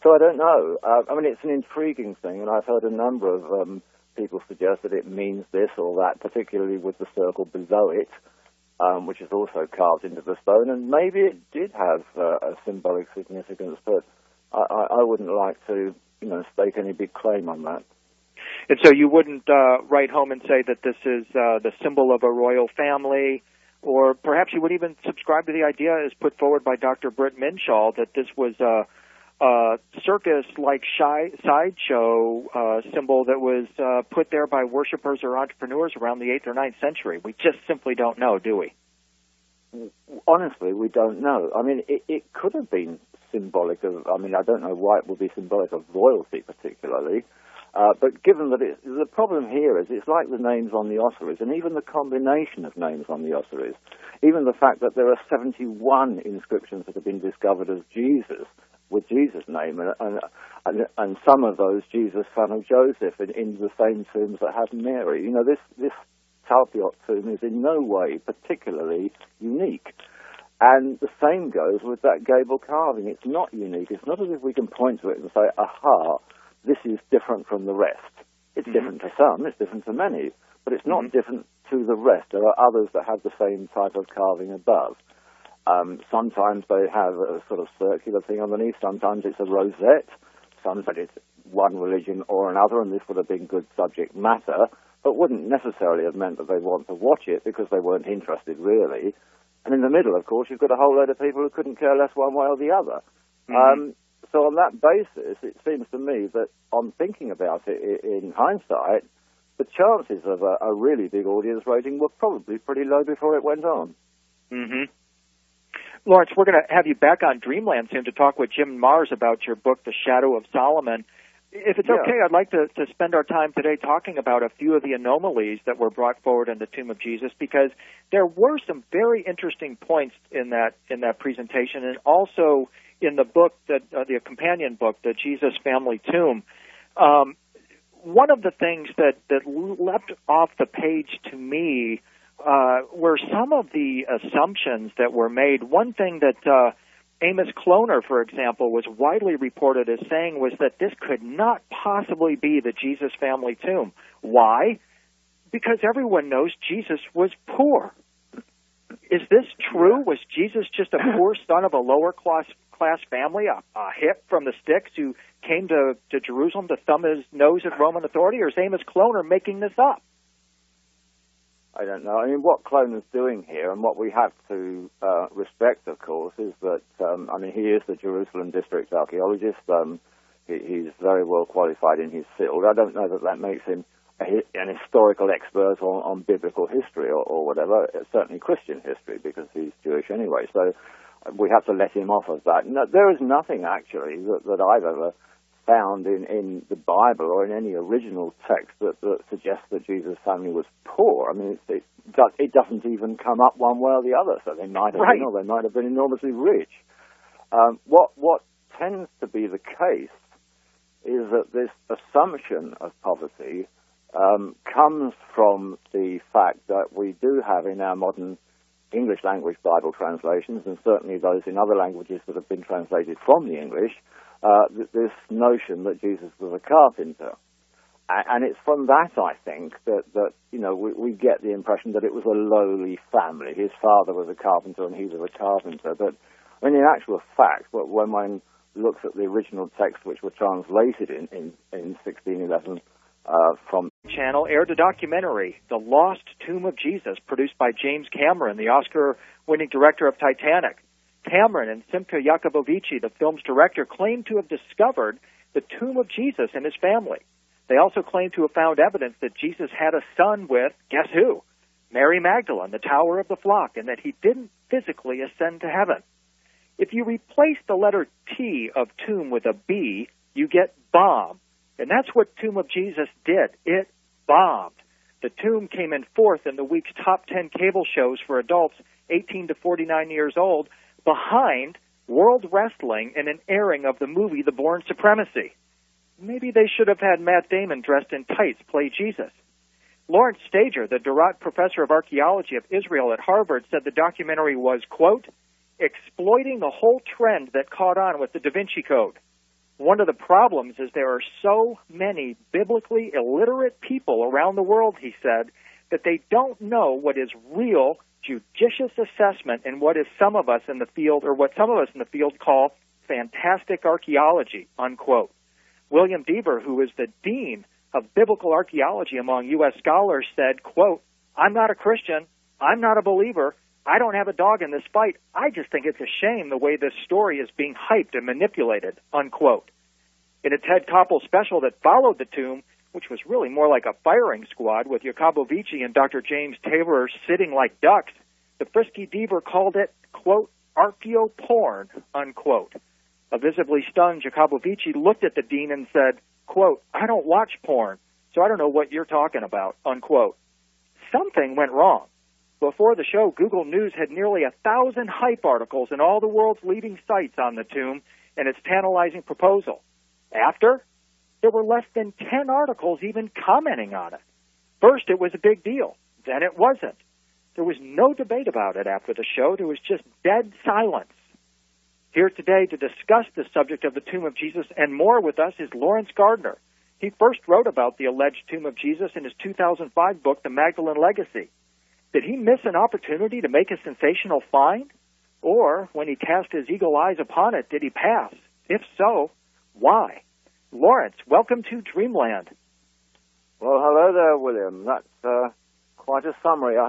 So I don't know. It's an intriguing thing, and I've heard a number of people suggest that it means this or that, particularly with the circle below it, which is also carved into the stone, and maybe it did have a symbolic significance, but I wouldn't like to, stake any big claim on that. And so you wouldn't write home and say that this is the symbol of a royal family, or perhaps you would even subscribe to the idea as put forward by Dr. Britt Minshaw that this was a circus-like sideshow symbol that was put there by worshipers or entrepreneurs around the 8th or 9th century. We just simply don't know, do we? Honestly, we don't know. It could have been symbolic of, I don't know why it would be symbolic of royalty particularly, but given that the problem here is it's like the names on the ossuaries, and even the combination of names on the ossuaries, even the fact that there are 71 inscriptions that have been discovered as Jesus, with Jesus' name, and some of those Jesus, son of Joseph, in the same tombs that have Mary. This Talpiot tomb is in no way particularly unique. And the same goes with that gable carving. It's not unique. It's not as if we can point to it and say, aha, this is different from the rest. It's different to some, it's different to many, but it's not different to the rest. There are others that have the same type of carving above. Sometimes they have a sort of circular thing underneath. Sometimes it's a rosette. Sometimes it's one religion or another, and this would have been good subject matter, but wouldn't necessarily have meant that they want to watch it because they weren't interested really. And in the middle, of course, you've got a whole load of people who couldn't care less one way or the other. So on that basis, it seems to me that on thinking about it in hindsight, the chances of a really big audience rating were probably pretty low before it went on. Laurence, we're going to have you back on Dreamland soon to talk with Jim Mars about your book, The Shadow of Solomon. If it's okay, I'd like to spend our time today talking about a few of the anomalies that were brought forward in the tomb of Jesus, because there were some very interesting points in that presentation, and also in the book, the companion book, The Jesus Family Tomb. One of the things that leapt off the page to me were some of the assumptions that were made. One thing that Amos Kloner, for example, was widely reported as saying was that this could not possibly be the Jesus family tomb. Why? Because everyone knows Jesus was poor. Is this true? Was Jesus just a poor son of a lower class family, a hick from the sticks who came to Jerusalem to thumb his nose at Roman authority, or is Amos Kloner making this up? I don't know. What Kloner's doing here, and what we have to respect, of course, is that, he is the Jerusalem district archaeologist. He's very well qualified in his field. I don't know that makes him an historical expert on biblical history or whatever, certainly Christian history, because he's Jewish anyway. So we have to let him off of that. No, there is nothing, actually, that I've ever found in the Bible or in any original text that suggests that Jesus' family was poor. It doesn't even come up one way or the other, so they might have been, or they might have been enormously rich. What tends to be the case is that this assumption of poverty comes from the fact that we do have in our modern English language Bible translations, and certainly those in other languages that have been translated from the English, this notion that Jesus was a carpenter. And it's from that, I think, that we get the impression that it was a lowly family. His father was a carpenter and he was a carpenter. But in actual fact, when one looks at the original text, which were translated in 1611 from Channel, aired a documentary, The Lost Tomb of Jesus, produced by James Cameron, the Oscar-winning director of Titanic. Cameron and Simca Jacobovici, the film's director, claimed to have discovered the tomb of Jesus and his family. They also claim to have found evidence that Jesus had a son with, guess who? Mary Magdalene, the Tower of the Flock, and that he didn't physically ascend to heaven. If you replace the letter T of tomb with a B, you get bomb. And that's what Tomb of Jesus did. It bombed. The tomb came in fourth in the week's top 10 cable shows for adults 18 to 49 years old, behind World Wrestling and an airing of the movie The Bourne Supremacy. Maybe they should have had Matt Damon dressed in tights play Jesus. Lawrence Stager, the Durant Professor of Archaeology of Israel at Harvard, said the documentary was, quote, exploiting the whole trend that caught on with the Da Vinci Code. One of the problems is there are so many biblically illiterate people around the world, he said, that they don't know what is real, judicious assessment and what is some of us in the field, or what some of us in the field call fantastic archaeology, unquote. William Deaver, who is the dean of biblical archaeology among U.S. scholars, said, quote, I'm not a Christian. I'm not a believer. I don't have a dog in this fight. I just think it's a shame the way this story is being hyped and manipulated, unquote. In a Ted Koppel special that followed the tomb, which was really more like a firing squad with Jacobovici and Dr. James Taylor sitting like ducks, the frisky Deaver called it, quote, archaeoporn, unquote. A visibly stunned Jacobovici looked at the dean and said, quote, I don't watch porn, so I don't know what you're talking about, unquote. Something went wrong. Before the show, Google News had nearly 1,000 hype articles in all the world's leading sites on the tomb and its tantalizing proposal. After, there were less than 10 articles even commenting on it. First, it was a big deal. Then it wasn't. There was no debate about it after the show. There was just dead silence. Here today to discuss the subject of the tomb of Jesus and more with us is Laurence Gardner. He first wrote about the alleged tomb of Jesus in his 2005 book, The Magdalene Legacy. Did he miss an opportunity to make a sensational find? Or, when he cast his eagle eyes upon it, did he pass? If so, why? Laurence, welcome to Dreamland. Well, hello there, William. That's quite a summary.